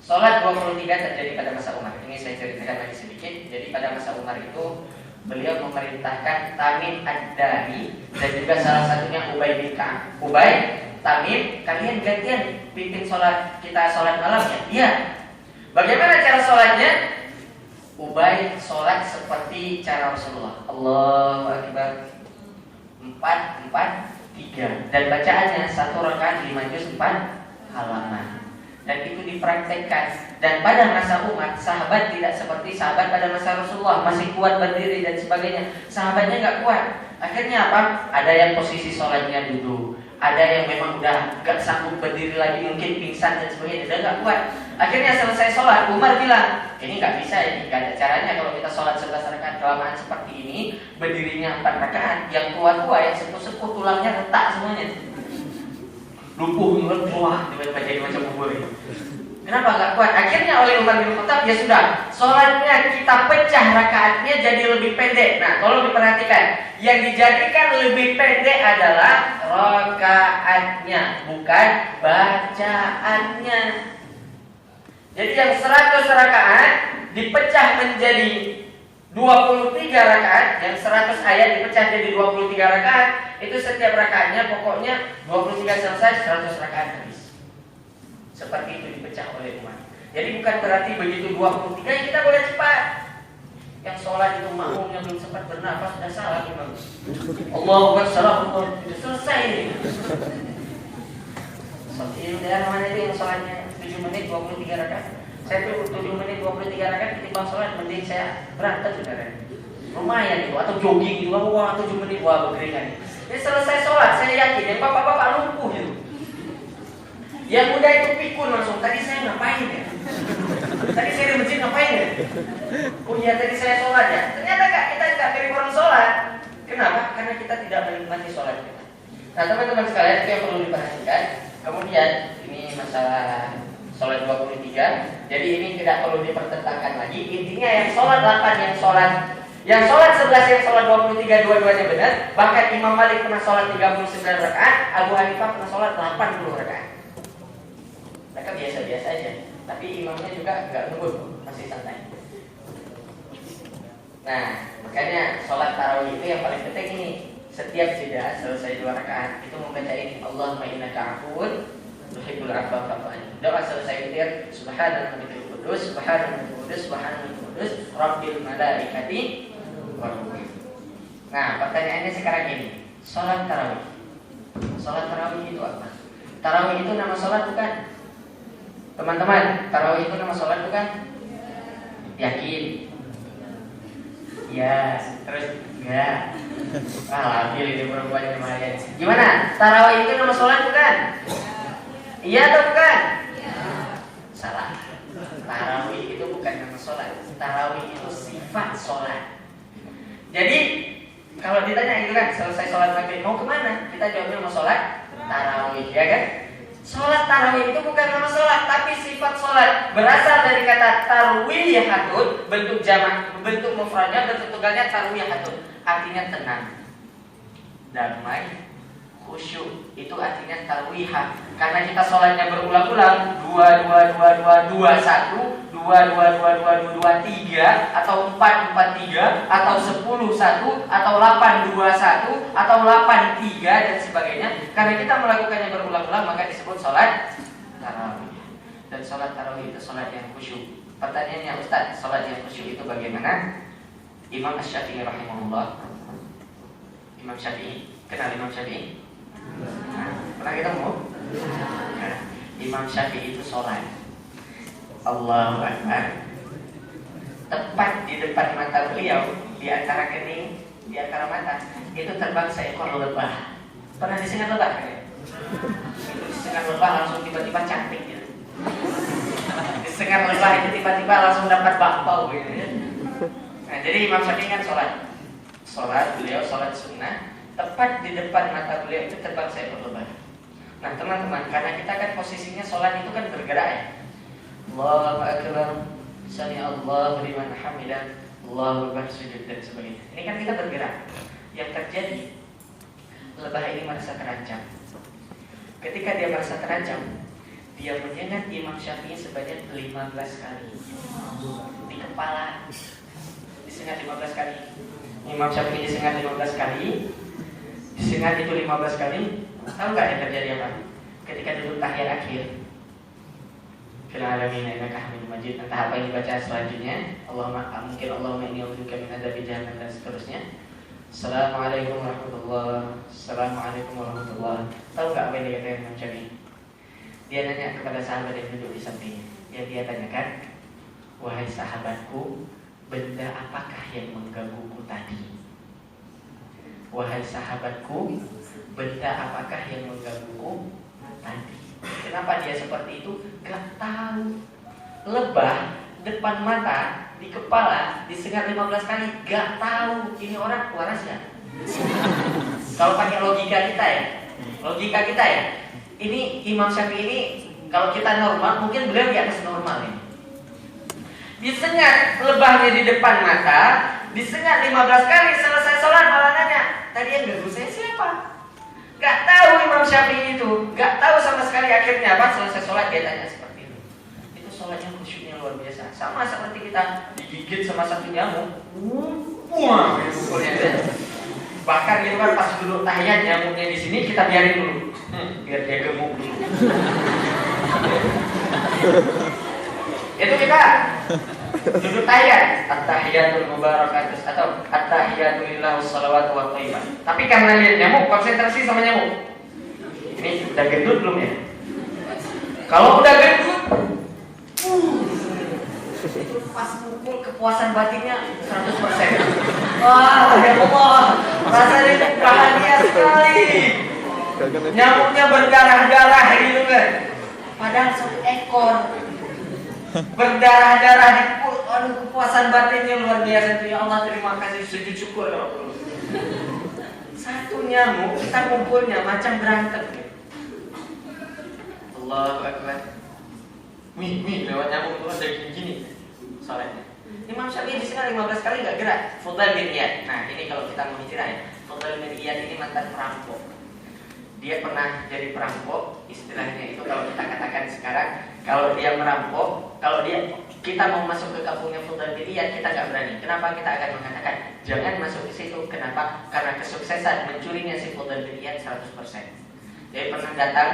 Sholat 23 terjadi pada masa Umar. Ini saya ceritakan lagi sedikit. Jadi pada masa Umar itu beliau memerintahkan Tamim Ad-Dari dan juga salah satunya Ubay bin Ka'ab. Ubay, Tamim, kalian gantian pimpin sholat kita sholat malam ya? Iya. Bagaimana cara sholatnya? Ubay sholat seperti cara Rasulullah. Allahu Akbar. 4, 3. Dan bacaannya 1 rakaat 5 juz 4 halaman. Dan itu dipraktekkan. Dan pada masa Umar, sahabat tidak seperti sahabat pada masa Rasulullah, masih kuat berdiri dan sebagainya. Sahabatnya nggak kuat. Akhirnya apa? Ada yang posisi sholatnya duduk, ada yang memang udah nggak sanggup berdiri lagi, mungkin pingsan dan sebagainya, udah nggak kuat. Akhirnya selesai sholat, Umar bilang, ini nggak bisa, ini nggak ada caranya kalau kita sholat 11 rakaat kelamaan seperti ini, berdirinya 4 rakaat, yang tua-tua, yang sepuh-sepuh tulangnya retak semuanya, lumpuh, wah, tiba-tiba jadi macam bubur ini. Kenapa nggak kuat? Akhirnya oleh Umar bin Khattab, ya sudah, sholatnya kita pecah rakaatnya jadi lebih pendek. Nah, tolong diperhatikan, yang dijadikan lebih pendek adalah rakaatnya, bukan bacaannya. Jadi yang 100 rakaat dipecah menjadi 23 rakaat, yang 100 ayat dipecah jadi 23 rakaat, itu setiap rakaatnya pokoknya 23 selesai, 100 rakaat habis. Seperti itu dipecah oleh Umar. Jadi bukan berarti begitu 23 ya kita boleh cepat. Yang sholat itu makmumnya belum sempat bernafas sudah salah Imam. Allahu Akbar, salam, selesai ini. Seperti ini daerah mana itu yang sholatnya 7 menit 23 rakaat. Saya tuh 7 menit 23 rakaat ketimbang sholat mending saya berantem saudara. Lumayan itu, atau jogging juga, wah 7 menit wah berkeringat. Ini selesai sholat saya yakin yang bapak-bapak lumpuh gitu. Yang muda itu pikun langsung, tadi saya ngapain ya? Tadi saya di masjid ngapain ya? Oh iya tadi saya sholat ya. Ternyata kita nggak dari orang sholat. Kenapa? Karena kita tidak menikmati sholat kita. Nah teman-teman sekalian itu yang perlu diperhatikan. Kemudian ini masalah sholat 23. Jadi ini tidak perlu dipertentangkan lagi. Intinya yang sholat 8, yang sholat 11, yang sholat 23 dua-duanya benar. Bahkan Imam Malik pernah sholat 39 rakaat, Abu Hanifah pernah sholat 80 rakaat. Mereka biasa-biasa aja, tapi imamnya juga nggak ngebut, masih santai. Nah, makanya sholat tarawih itu yang paling penting ini. Setiap jeda selesai 2 rakaat itu membaca ini, Allahumma innaka afuwwun tuhibbul afwa fa'fu anni. Doa selesai witir, subhanalladzi qudus, subhanalladzi qudus, subhanalladzi qudus, rabbil malaikati war ruh. Nah, pertanyaannya sekarang ini, sholat tarawih. Sholat tarawih itu apa? Tarawih itu nama sholat bukan? Teman-teman, tarawih itu nama sholat bukan? Yakin? Ya, terus enggak. Labil ini perempuannya lumayan. Gimana? Tarawih itu nama sholat bukan? Iya atau bukan? Salah. Tarawih itu bukan nama sholat. Tarawih itu sifat sholat. Jadi kalau ditanya itu kan selesai sholat maghrib mau kemana? Kita jawabnya mau sholat tarawih, ya kan? Sholat tarawih itu bukan nama sholat, tapi sifat sholat. Berasal dari kata tarwiyahatun, bentuk jamak, bentuk mufradnya, bentuk tunggalnya tarwiyahatun. Artinya tenang, damai, khusyuk. Itu artinya tarwiyah. Karena kita sholatnya berulang-ulang, 2, 2, 2, 2, 2, 1, 2, 2, 2, 2, 2, 2, 3, atau 4, 4, 3, atau 10, 1, atau 8, 2, 1, atau 8, 3, dan sebagainya. Karena kita melakukannya berulang-ulang, maka disebut sholat tarawih. Dan sholat tarawih itu sholat yang khusyuk. Pertanyaannya, Ustaz, sholat yang khusyuk itu bagaimana? Imam Asy-Syafi'i rahimahullah. Imam Syafi'i, kenal Imam Syafi'i? Nah, pernah ketemu? Nah, Imam Syafi'i itu sholat Allahu Akbar, tepat di depan mata beliau, di antara kening, di antara mata, itu terbang seekor lebah. Pernah disengat lebah kan? Itu disengat lebah langsung tiba-tiba cantik gitu. Disengat lebah itu tiba-tiba langsung dapat bakpao gitu ya. Nah, jadi Imam Syafi'i kan sholat beliau sholat sunnah, tepat di depan mata beliau itu terbang seekor lebah. Nah teman-teman, karena kita kan posisinya sholat itu kan bergerak ya. Allahu Akbar, sami Allahu liman hamidah, Allahu Akbar, sujud dan sebagainya. Ini kan kita bergerak. Yang terjadi, lebah ini merasa terancam. Ketika dia merasa terancam, dia menyengat Imam Syafi'i sebanyak 15 kali di kepala, disengat 15 kali. Imam Syafi'i disengat 15 kali, disengat itu 15 kali. Tahu nggak yang terjadi apa? Ketika duduk tahiyat akhir, fil alamin innaka hamidum majid, entah apa yang dibaca selanjutnya, Allahumma inni a'udzubika min adzabi jahannam dan seterusnya. Assalamualaikum warahmatullahi wabarakatuh. Assalamualaikum warahmatullahi wabarakatuh. Tahu nggak apa yang dikatakan Imam Syafi'i? Dia nanya kepada sahabat yang duduk di sampingnya. Yang dia tanyakan, wahai sahabatku, benda apakah yang menggangguku tadi? Wahai sahabatku, benda apakah yang menggangguku tadi? Kenapa dia seperti itu? Gak tahu. Lebah depan mata, di kepala, disengat 15 kali. Gak tahu. Ini orang waras ya? Kalau pakai logika kita ya, ini Imam Syafi'i ini kalau kita normal, mungkin beliau di atas normal ini. Disengat lebahnya di depan mata, disengat 15 kali, selesai sholat malah nanya, tadi yang ganggu saya siapa? Gak tahu Imam Syafi'i itu, gak tahu sama sekali akhirnya apa, selesai sholat dia tanya seperti itu. Itu sholatnya khusyuknya luar biasa. Sama seperti kita digigit sama satu nyamuk, wah, pukulnya dia. Bahkan gitu kan pas duduk tahiyat nyamuknya di sini kita biarin dulu, biar dia gemuk dulu. Itu kita duduk tahiyat, at-tahiyatul mubarakatuh atau at-tahiyatu lillahi wassalawatu wa thayyibah. Tapi karena lihat nyamuk, konsentrasi sama nyamuk. Ini udah gendut belum ya? Kalau udah gendut, pas mukul kepuasan batinnya 100%. Wah, ya Allah, rasanya itu bahagia sekali. Nyamuknya berdarah-darah gitu kan. Padahal satu ekor berdarah-darah di perut. Aduh, kepuasan batinnya luar biasa. Ya Allah, terima kasih, sujud syukur ya Allah. Satu nyamuk kita mukulnya macam berantem gitu. Allahu Akbar. Wih, lewat nyamuk itu ada gini soalnya. Imam Syafi'i di sini 15 kali nggak gerak. Fudail bin Iyad. Nah, ini kalau kita mau hijrah ya. Fudail bin Iyad ini mantan perampok. Dia pernah jadi perampok, istilahnya itu kalau kita katakan sekarang, kalau dia merampok, kalau kita mau masuk ke kampungnya Fudail bin Iyad, kita nggak berani. Kenapa kita akan mengatakan jangan masuk ke situ? Kenapa? Karena kesuksesan mencurinya si Fudail bin Iyad 100%. Jadi pernah datang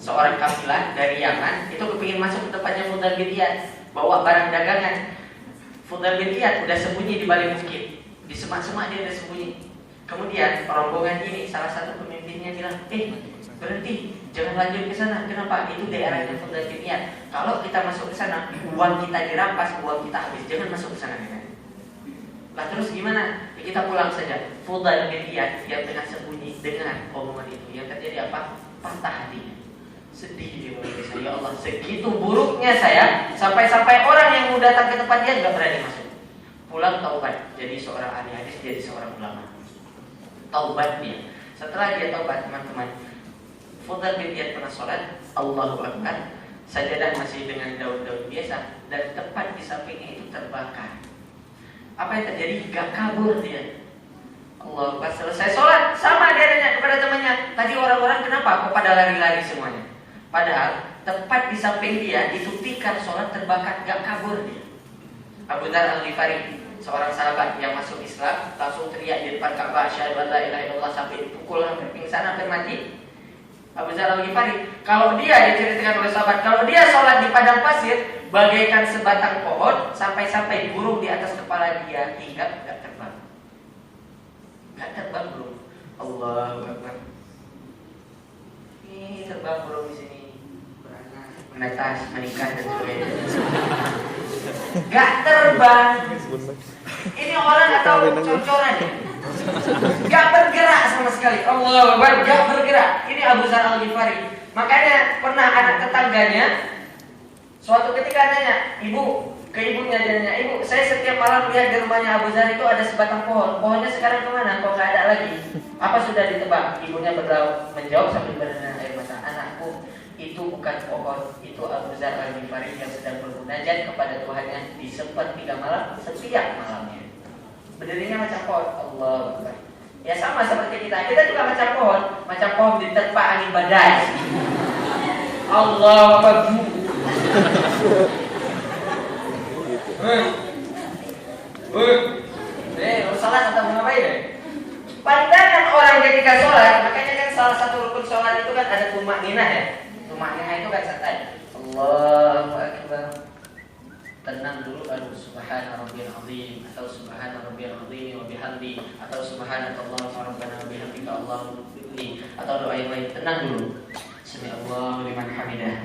seorang kafilah dari Yaman, itu kepingin masuk ke tempatnya Fudail bin Iyad, bawa barang dagangan. Fudail bin Iyad udah sembunyi di balik bukit, di semak-semak dia udah sembunyi. Kemudian rombongan ini salah satu pemimpinnya bilang, berhenti, jangan lanjut ke sana. Kenapa? Itu daerahnya Fudail bin Iyad. Kalau kita masuk ke sana, uang kita dirampas, uang kita habis. Jangan masuk ke sana. Lah terus gimana? Ya, kita pulang saja. Fudail bin Iyad yang tengah sembunyi dengan omongan itu, yang terjadi apa? Patah hatinya. Sedih dia berkata, ya Allah, segitu buruknya saya sampai-sampai orang yang mau datang ke tempat dia nggak berani masuk. Pulang taubat, jadi seorang ahli hadis, jadi seorang ulama. Taubat dia. Setelah dia taubat, teman-teman, Fudail bin Iyad pernah sholat, Allahu Akbar, sajadah masih dengan daun-daun biasa, dan tepat di sampingnya itu terbakar. Apa yang terjadi? Gak kabur dia. Allah Akbar, selesai sholat, sama dia nanya kepada temannya, tadi orang-orang kenapa kok pada lari-lari semuanya? Padahal tepat di samping dia itu tikar sholat terbakar, gak kabur dia. Abu Dzar Al-Ghifari, seorang sahabat yang masuk Islam, langsung teriak di depan Ka'bah, asyhadu an la ilaha illallah, sampai dipukul hampir pingsan, hampir mati. Abu Dzar Al-Ghifari, kalau dia diceritakan oleh sahabat, kalau dia sholat di padang pasir bagaikan sebatang pohon, sampai-sampai burung di atas kepala dia hinggap, gak terbang. Gak terbang burung. Allahu Akbar. Ini terbang burung di sini, menetas, menikah dan sebagainya. Gak terbang. Ini orang atau cor-coran ya? Gak bergerak sama sekali. Allah Akbar, gak bergerak. Ini Abu Dzar Al-Ghifari. Makanya pernah anak tetangganya suatu ketika nanya, ke ibunya dia nanya, ibu, saya setiap malam lihat di rumahnya Abu Dzar itu ada sebatang pohon. Pohonnya sekarang kemana? Kok gak ada lagi? Apa sudah ditebang? Ibunya menjawab sambil berlinang air mata, anakku, itu bukan pohon, itu Abu Dzar Al-Ghifari yang sedang bermunajat kepada Tuhannya di sepertiga malam setiap malamnya. Berdirinya macam pohon. Allah Akbar. Ya sama seperti kita juga macam pohon diterpa angin badai. Allah Akbar. Salah atau mengapain deh? Pandangan orang ketika sholat, makanya kan salah satu rukun sholat itu kan ada tumak ninah ya. Tumak ninah itu kan santai. Allahu Akbar. Tenang dulu baru subhana rabbiyal azim atau subhana rabbiyal azim wa bihamdi atau subhanakallahumma rabbana wa bihamdika allahumma ighfirli atau doa yang lain. Tenang dulu. Bismillahirrahmanirrahim liman hamidah.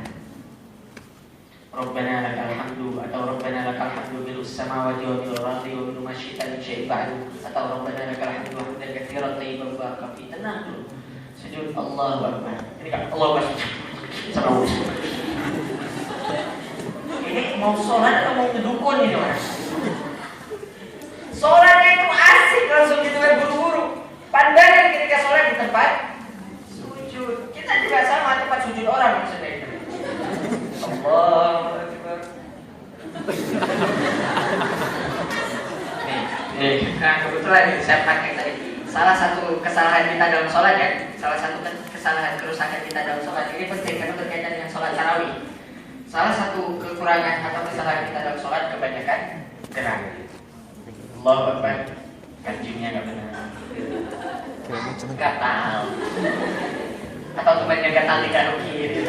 Rabbana lakal hamdu atau Rabbana lakal hamdu milus samawati wa milul ardi wa milu ma syi'ta min syai'in ba'du atau Rabbana lakal hamdu hamdan katsiran thayyiban mubarakan fi. Tenang dulu. Sujud Allahu Akbar. Ini kan Allahu Akbar. Ini mau sholat atau mau ngedukun ini mas? Sholatnya itu asik langsung gitu kan buru-buru. Pandangan ketika sholat di tempat sujud. Kita juga sama tempat sujud orang maksudnya itu. Allahu Akbar. Nih, nah kebetulan saya pakai tadi. Salah satu kesalahan kita dalam sholat ya, salah satu kesalahan kerusakan kita dalam sholat ini penting karena berkaitan dengan sholat tarawih. Salah satu kekurangan atau kesalahan kita dalam sholat kebanyakan gerak. Allahu Akbar. Kancingnya nggak benar. Gatal. Atau temannya gatal di kaki gitu.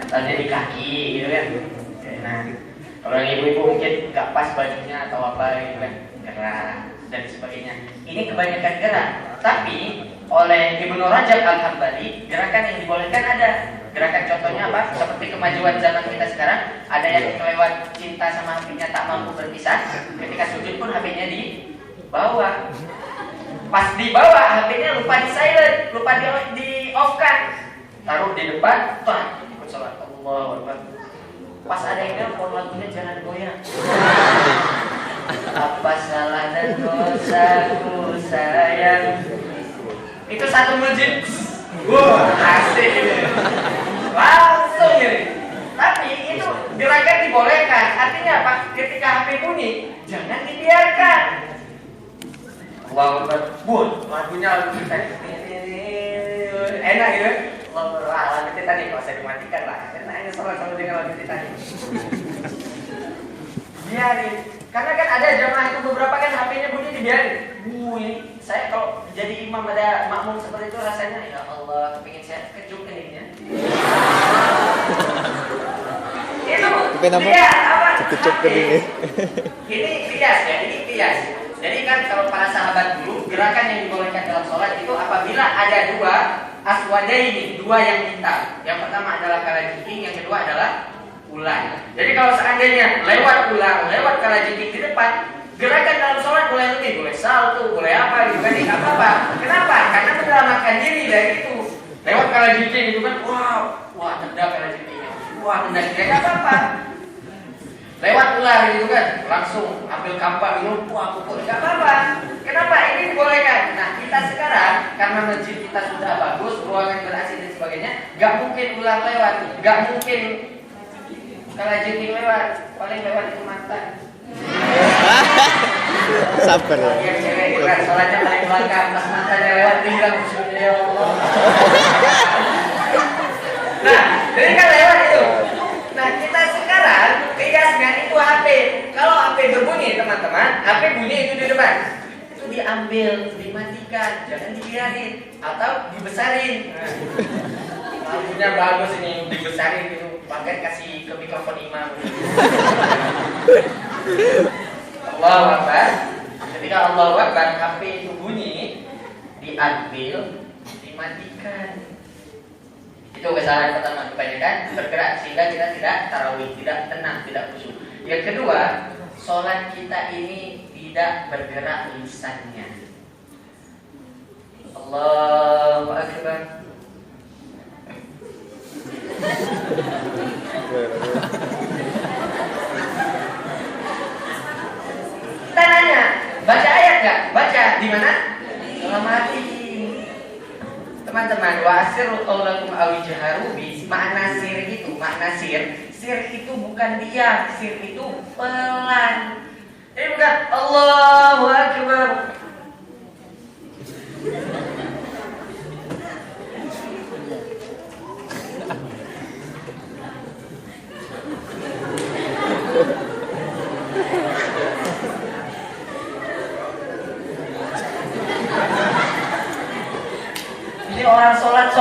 Gatalnya di kaki gitu kan. Nah, kalau yang ibu-ibu mungkin nggak pas bajunya atau apa gitu kan, gerak dan sebagainya. Ini kebanyakan gerak. Tapi oleh Ibnu Rajab Al-Hambali gerakan yang dibolehkan ada. Gerakan contohnya apa? Seperti kemajuan zaman kita sekarang, ada yang kelewat cinta sama HP-nya tak mampu berpisah. Ketika sujud pun HP-nya di bawah. Pas di bawah HP-nya lupa di silent, lupa di off kan. Taruh di depan, tuh ikut sholat. Allahu Akbar. Pas ada yang nelfon lagunya jangan goyang. Apa salah dan dosaku sayang. Itu satu masjid. Wah, asik ini. Langsung ini. Tapi itu gerakan dibolehkan. Artinya apa? Ketika HP bunyi, jangan dibiarkan. Allahu Akbar. Lagunya lagu kita. Enak gitu. Lagu kita nih, kalau saya dimatikan lah. Enaknya sama-sama dengan lagu kita nih. Biarin. Karena kan ada jamaah itu beberapa kan HP-nya bunyi dibiarin. Ini saya kalau jadi imam ada makmum seperti itu rasanya ya Allah, pengen saya kejuk ininya. Itu dia apa? Ini kias ya, ini kias. Jadi kan kalau para sahabat dulu gerakan yang dibolehkan dalam sholat itu apabila ada dua aswadaini, dua yang hitam. Yang pertama adalah kalajengking, yang kedua adalah ular. Jadi kalau seandainya lewat ular, lewat kalajengking di depan, gerakan dalam sholat boleh lebih, boleh salto, boleh apa gitu kan, nggak apa-apa. Kenapa? Karena menyelamatkan diri dari itu. Lewat kalajengking itu kan, wah tendang kalajengkingnya, wah tendang dia nggak apa-apa. Lewat ular itu kan, langsung ambil kampak gitu, wah pukul nggak apa-apa. Kenapa? Ini dibolehkan. Nah kita sekarang karena masjid kita sudah bagus, ruangan ber-AC dan sebagainya, nggak mungkin ular lewat, nggak mungkin kalajengking lewat, paling lewat itu mantan. Sabar ya. Yang cewek itu kan sholatnya paling belakang, pas mantannya lewat tinggal ya Allah. Nah, jadi kan lewat itu. Nah, kita sekarang kiasnya itu HP. Kalau HP berbunyi teman-teman, HP bunyi itu di depan. Itu diambil, dimatikan, jangan dibiarin atau dibesarin. Lagunya bagus ini, dibesarin gitu. Bahkan kasih ke mikrofon imam. Allahu Akbar. Ketika Allahu Akbar, HP itu bunyi, diambil, dimatikan. Itu kesalahan pertama, kebanyakan bergerak sehingga kita tidak tarawih, tidak tenang, tidak khusyuk. Yang kedua, sholat kita ini tidak bergerak lisannya. Allahu Akbar. Kita nanya, baca ayat nggak? Baca di mana? Dalam hati. Teman-teman, wa asirru qaulakum aw jaharu bi. Makna sir itu bukan diam, sir itu pelan. Ini bukan Allahu Akbar.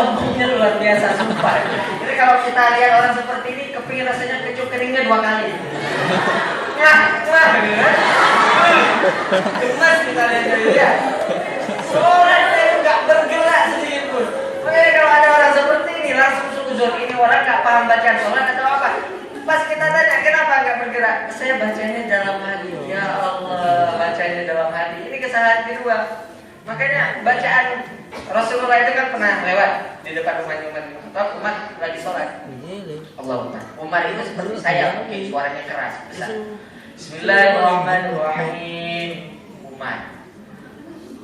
sombongnya luar biasa, sumpah. Jadi kalau kita lihat orang seperti ini, kepingin rasanya kecup keningnya 2 kali. Wah, gemas kita lihat dari dia. Sholatnya itu nggak bergerak sedikit pun. Makanya kalau ada orang seperti ini langsung suzon, ini orang nggak paham bacaan sholat atau apa. Pas kita tanya kenapa nggak bergerak, saya bacanya dalam hati. Ya Allah, bacanya dalam hati. Ini kesalahan kedua. Makanya bacaan Rasulullah itu kan pernah lewat di depan umat lagi sholat. Allahumma. Umar itu seperti saya, mungkin suaranya keras, besar. Bismillahirrahmanirrahim. Umar.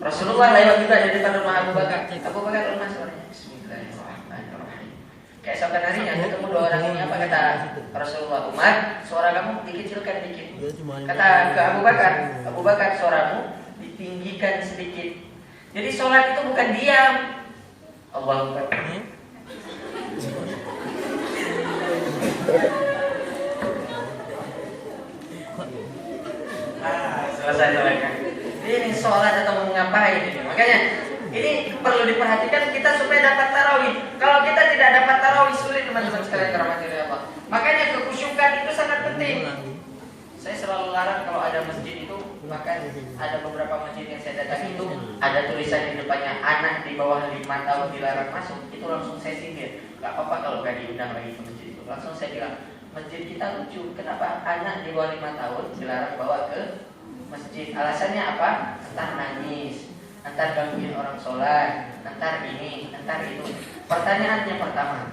Rasulullah lewat juga di depan rumah Abu Bakar. Abu Bakar rumah suaranya Bismillahirrahmanirrahim. Keesokan harinya ketemu 2 orang ini, apa kata Rasulullah? Umar, suara kamu dikecilkan dikit. Kata ke Abu Bakar suaramu ditinggikan sedikit. Jadi sholat itu bukan diam. Allahu Akbar. Selesai sholatnya. Ini sholat atau mau ngapain ini? Makanya ini perlu diperhatikan kita supaya dapat tarawih. Kalau kita tidak dapat tarawih sulit teman-teman sekalian dirahmati oleh Allah. Makanya kekhusyukan itu sangat penting. Saya selalu larang kalau ada masjid itu, bahkan ada beberapa masjid yang saya datangi itu ada tulisan di depannya anak di bawah 5 tahun dilarang masuk. Itu langsung saya sindir. Gak apa-apa kalau gak diundang lagi ke masjid itu. Langsung saya bilang, masjid kita lucu. Kenapa anak di bawah 5 tahun dilarang bawa ke masjid? Alasannya apa? Entar nangis, entar gangguin orang sholat, entar ini, entar itu. Pertanyaannya pertama,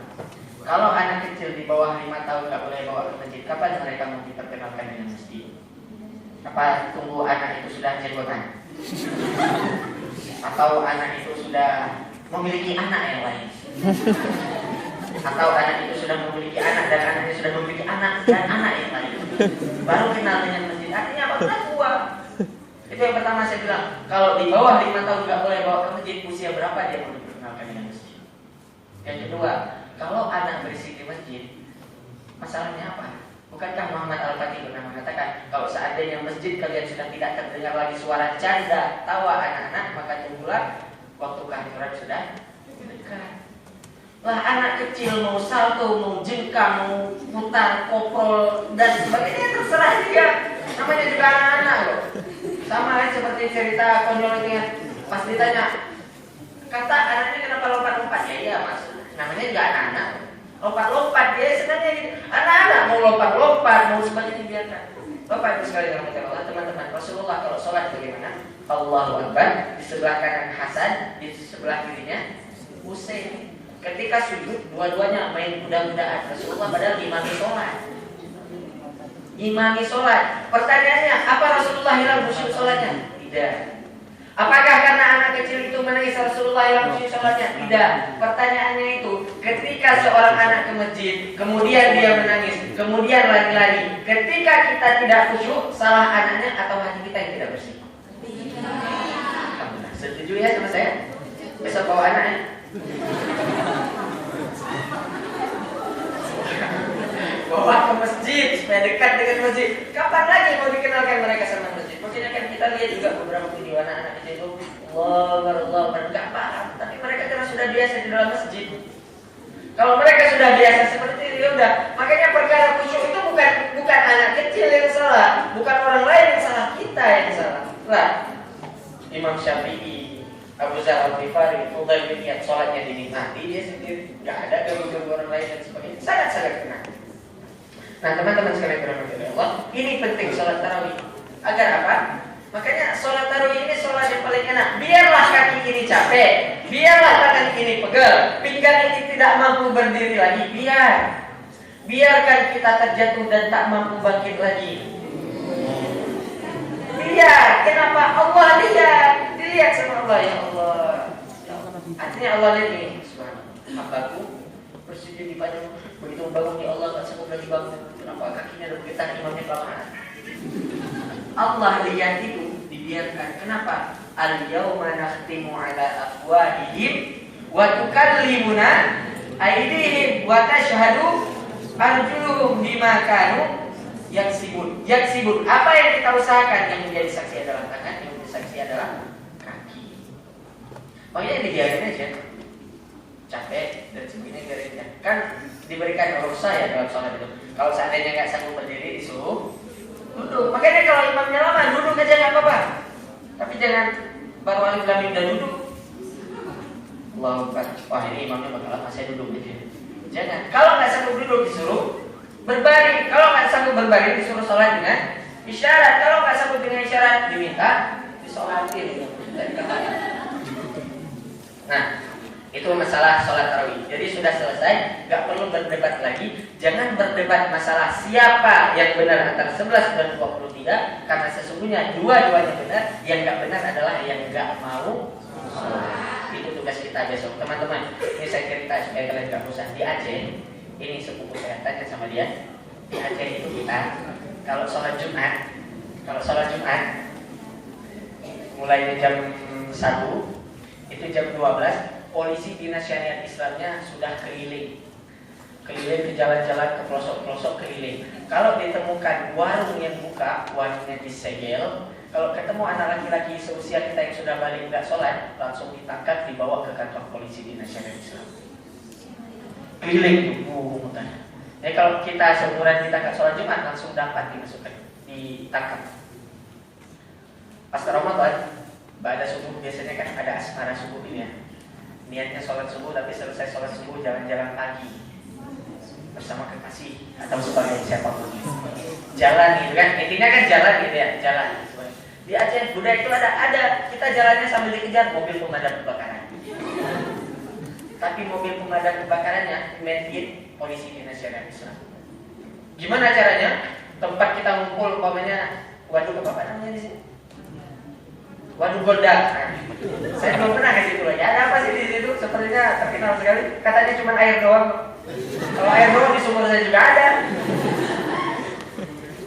kalau anak kecil di bawah 5 tahun gak boleh bawa ke masjid, kapan mereka mau diperkenalkan dengan masjid? Apa tunggu anak itu sudah jenggotan? Atau anak itu sudah memiliki anak yang lain? Atau anak itu sudah memiliki anak dan anaknya sudah memiliki anak dan anak yang lain? Baru kenal dengan masjid. Artinya apa? Udah tua. Itu yang pertama saya bilang. Kalau di bawah 5 tahun gak boleh bawa ke masjid, usia berapa dia mau diperkenalkan dengan masjid? Yang kedua, kalau anak berisik di masjid, masalahnya apa? Bukankah Muhammad Al-Fatih pernah mengatakan, kalau seandainya masjid kalian sudah tidak terdengar lagi suara canda, tawa anak-anak, maka tunggulah waktu kehadiran sudah dekat. Lah anak kecil mau salto, mau jengkang, mau putar, koprol dan sebagainya terserah dia. Namanya juga anak-anak loh. Sama seperti cerita konyol ini, pas ditanya, kata anaknya kenapa lompat-lompat? Ya iya mas, namanya juga anak-anak. Lompat-lompat, dia senangnya gitu. Anak-anak mau lompat-lompat, mau sebagainya biarkan. Bapak Ibu sekalian rahmati Allah, teman-teman, Rasulullah kalau sholat bagaimana? Allahu Akbar, di sebelah kanan Hasan, di sebelah kirinya Husain. Ketika sujud, dua-duanya main kuda-kudaan. Rasulullah padahal imami sholat. Imami sholat. Pertanyaannya, apa Rasulullah hilang khusyuk sholatnya? Tidak. Apakah karena anak kecil itu menangis Rasulullah hilang khusyuk sholatnya? Tidak. Pertanyaannya itu, ketika seorang anak ke masjid, kemudian dia menangis, kemudian lari-lari. Ketika kita tidak khusyuk, salah anaknya atau hati kita yang tidak bersih? Setuju ya sama saya? Besok bawa anaknya. Bawa ke masjid supaya dekat dengan masjid. Kapan lagi mau dikenalkan mereka sama masjid? Makanya kan kita lihat juga beberapa video anak-anak kecil itu Allah nggak paham, tapi mereka karena sudah biasa di dalam masjid. Kalau mereka sudah biasa seperti itu, ya udah. Makanya perkara khusyuk itu bukan anak kecil yang salah, bukan orang lain yang salah, kita yang salah. Lah, Imam Syafi'i, Abu Dzar Al-Ghifari, Fudail bin Iyad sholatnya dinikmati dia sendiri, nggak ada ganggu-ganggu orang lain dan sebagainya. Sangat-sangat kena. Nah teman-teman sekalian berahmati oleh Allah, ini penting sholat tarawih. Agar apa? Makanya sholat tarawih ini sholat yang paling enak. Biarlah kaki ini capek, biarlah tangan ini pegel, pinggang ini tidak mampu berdiri lagi. Biarkan kita terjatuh dan tak mampu bangkit lagi. Biar, kenapa? Allah dilihat sama Allah, ya Allah. Artinya Allah lihat ini, subhanallah. Hambaku bersujud di padamu, begitu bangun ya Allah tak sanggup lagi bangun. Kenapa kakinya udah bergetar, imamnya kelamaan? Allah lihat itu, dibiarkan. Kenapa? Al-yawma nakhtimu ala afwahihim wa tukallimuna aydihim wa tashhadu arjuluhum bima kanu yaksibun. Apa yang kita usahakan? Yang menjadi saksi adalah tangan, yang menjadi saksi adalah kaki. Makanya dibiarkan aja. capek dan sebagainya garisnya. Kan diberikan rukhsah ya dalam sholat itu. Kalau seandainya nggak sanggup berdiri disuruh duduk. Makanya kalau imamnya lama duduk aja nggak apa-apa. Tapi jangan baru alif lam mim udah duduk. Wah ini imamnya bakal lama, saya duduk aja. Jangan. Kalau nggak sanggup duduk disuruh berbaring. Kalau nggak sanggup berbaring disuruh sholat dengan isyarat. Kalau nggak sanggup dengan isyarat diminta disolatin. Nah, itu masalah sholat tarawih. Jadi sudah selesai, nggak perlu berdebat lagi. Jangan berdebat masalah siapa yang benar antara 11 dan 23, karena sesungguhnya dua-duanya benar. Yang nggak benar adalah yang nggak mau sholat. Itu tugas kita besok, teman-teman. Ini saya cerita supaya kalian nggak bosan. Di Aceh, ini sepupu saya tanya sama dia. Di Aceh itu kita kalau sholat Jumat mulainya jam 1, itu jam 12, polisi dinas syariat Islamnya sudah keliling ke jalan-jalan, ke pelosok-pelosok keliling. Kalau ditemukan warung yang buka, warungnya disegel. Kalau ketemu anak laki-laki seusia kita yang sudah balik nggak sholat, langsung ditangkap, dibawa ke kantor polisi dinas syariat Islam. Keliling tuh, jadi kalau kita seumuran kita nggak sholat Jumat, langsung dapat dimasukkan, ditangkap. Pas Ramadan, ba'da subuh biasanya kan ada asmara subuh ini ya. Niatnya sholat subuh, tapi selesai sholat subuh jalan-jalan pagi bersama kekasih atau sebagai siapapun. Jalan gitu kan, intinya kan jalan gitu ya, jalan. Di Aceh budaya itu ada kita jalannya sambil dikejar mobil pemadam kebakaran. Tapi mobil pemadam kebakarannya made in polisi dinas syariat Islam. Gimana caranya? Tempat kita ngumpul, umpamanya waduk apa namanya di sini? Waduk Golda. Nah, saya belum pernah ke situ lagi. Ada apa sih di situ? Sepertinya terkenal sekali. Katanya cuma air doang. Kalau air doang di sumur saya juga ada.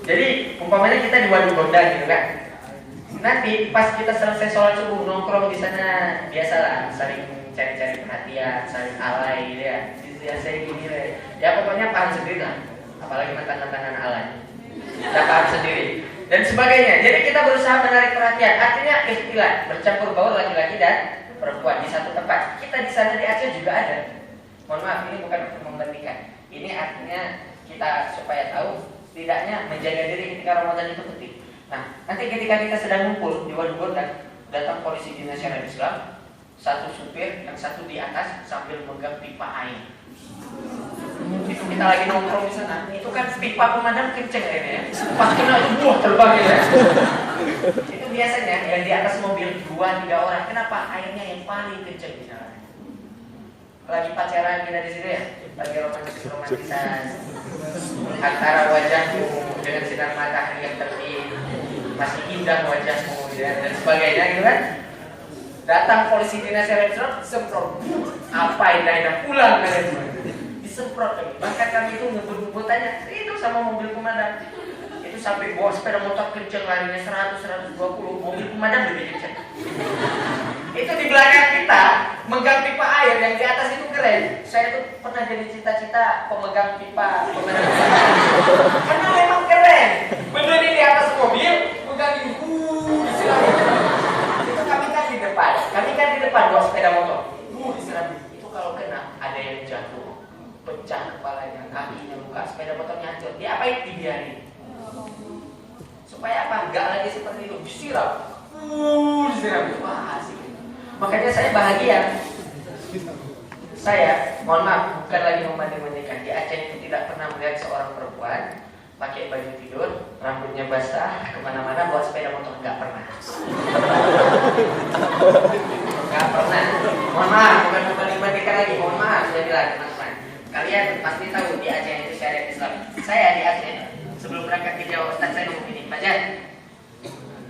Jadi umpamanya kita di Waduk Golda gitu kan. Nanti pas kita selesai sholat subuh nongkrong di sana, biasalah saling cari-cari perhatian, saling alay gitu ya. Biasa gini deh. Ya pokoknya paham sendiri lah. Apalagi mantan-mantanan alay. Kita paham sendiri dan sebagainya. Jadi kita berusaha menarik perhatian. Artinya ikhtilat, bercampur baur laki-laki dan perempuan di satu tempat. Kita di sana di Aceh juga ada. Mohon maaf, ini bukan untuk membandingkan. Ini artinya kita supaya tahu, tidaknya menjaga diri ketika Ramadan itu penting. Nah, nanti ketika kita sedang ngumpul di Waduk Gondang, datang polisi dinas syariat Islam, satu supir, yang satu di atas sambil megang pipa air. Itu kita lagi nongkrong di sana. Itu kan pipa pemadam kenceng airnya ya. Pas kena itu buah terbang ya. Itu biasanya yang di atas mobil 2-3 orang. Kenapa? Airnya yang paling kenceng di sana. Lagi pacaran kita di sini ya, lagi romantis-romantisan. Antara wajahmu dengan sinar matahari yang terbit, masih indah wajahmu dan sebagainya gitu kan. Datang polisi dinas syariat Islam, semprot. Apa indah-indah pulang kalian semua. Disemprot lagi. Bahkan kami itu ngebut-ngebut aja itu sama mobil pemadam. Itu sampai bawa sepeda motor kenceng larinya 100-120, mobil pemadam lebih kenceng. Itu di belakang kita megang pipa air, yang di atas itu keren. Saya tuh pernah jadi cita-cita pemegang pipa pemadam. Karena memang keren. Berdiri di atas mobil, megang disiram. Itu kami kan di depan. Kami kan di depan bawa sepeda motor. Disiram. Itu kalau kena ada yang jatuh, pecah kepalanya, kakinya luka, sepeda motornya hancur. Diapain? Dibiarin. Supaya apa? Enggak lagi seperti itu. Disiram. Disiram. Wah, asik. Makanya saya bahagia. Saya, mohon maaf, bukan lagi membanding-bandingkan. Di Aceh itu tidak pernah melihat seorang perempuan pakai baju tidur, rambutnya basah, kemana-mana bawa sepeda motor. Enggak pernah. Enggak pernah. Mohon maaf, bukan membanding-bandingkan lagi. Mohon maaf, saya bilang teman-teman. Kalian pasti tahu di Aceh itu syariat Islam. Saya di Aceh, sebelum berangkat ke Jawa, Ustaz saya ngomong gini, Pak Jan,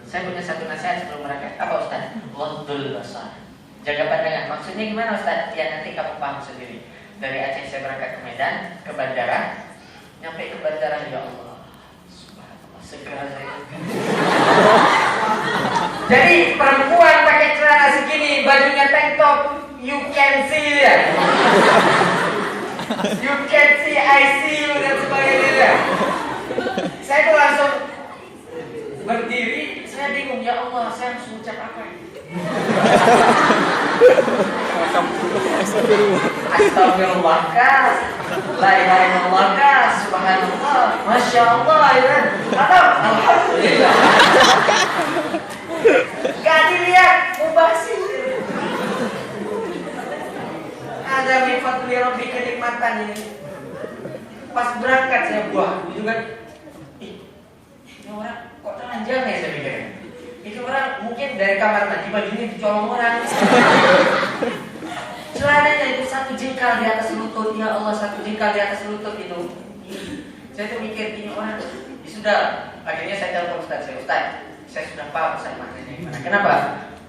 saya punya satu nasihat sebelum berangkat. Apa Ustaz? Waddul basar. Jaga pandangan. Maksudnya gimana Ustaz? Ya nanti kamu paham sendiri. Dari Aceh saya berangkat ke Medan, ke bandara. Nyampe ke bandara, ya Allah, subhanallah, segera saya. Jadi perempuan pakai celana segini, bajunya tank top, you can see ya. You can see, I see you dan sebagainya. Saya tuh langsung berdiri, saya bingung, ya Allah, saya harus ucap apa ini? Astagfirullah kah, la ilaha illallah kah, subhanallah, masya Allah ya, atau alhamdulillah. Gak dilihat mubasir. Ada min fadli rabbi kenikmatan ini. Pas berangkat saya buah, itu kan, ini orang kok telanjang ya saya pikir. Itu orang mungkin dari kamar mandi bajunya dicolong orang. Celananya itu 1 jengkal di atas lutut, ya Allah 1 jengkal di atas lutut itu. Saya tuh mikir ini orang, ya sudah. Akhirnya saya telepon Ustaz, saya sudah paham Ustaz maknanya gimana. Kenapa?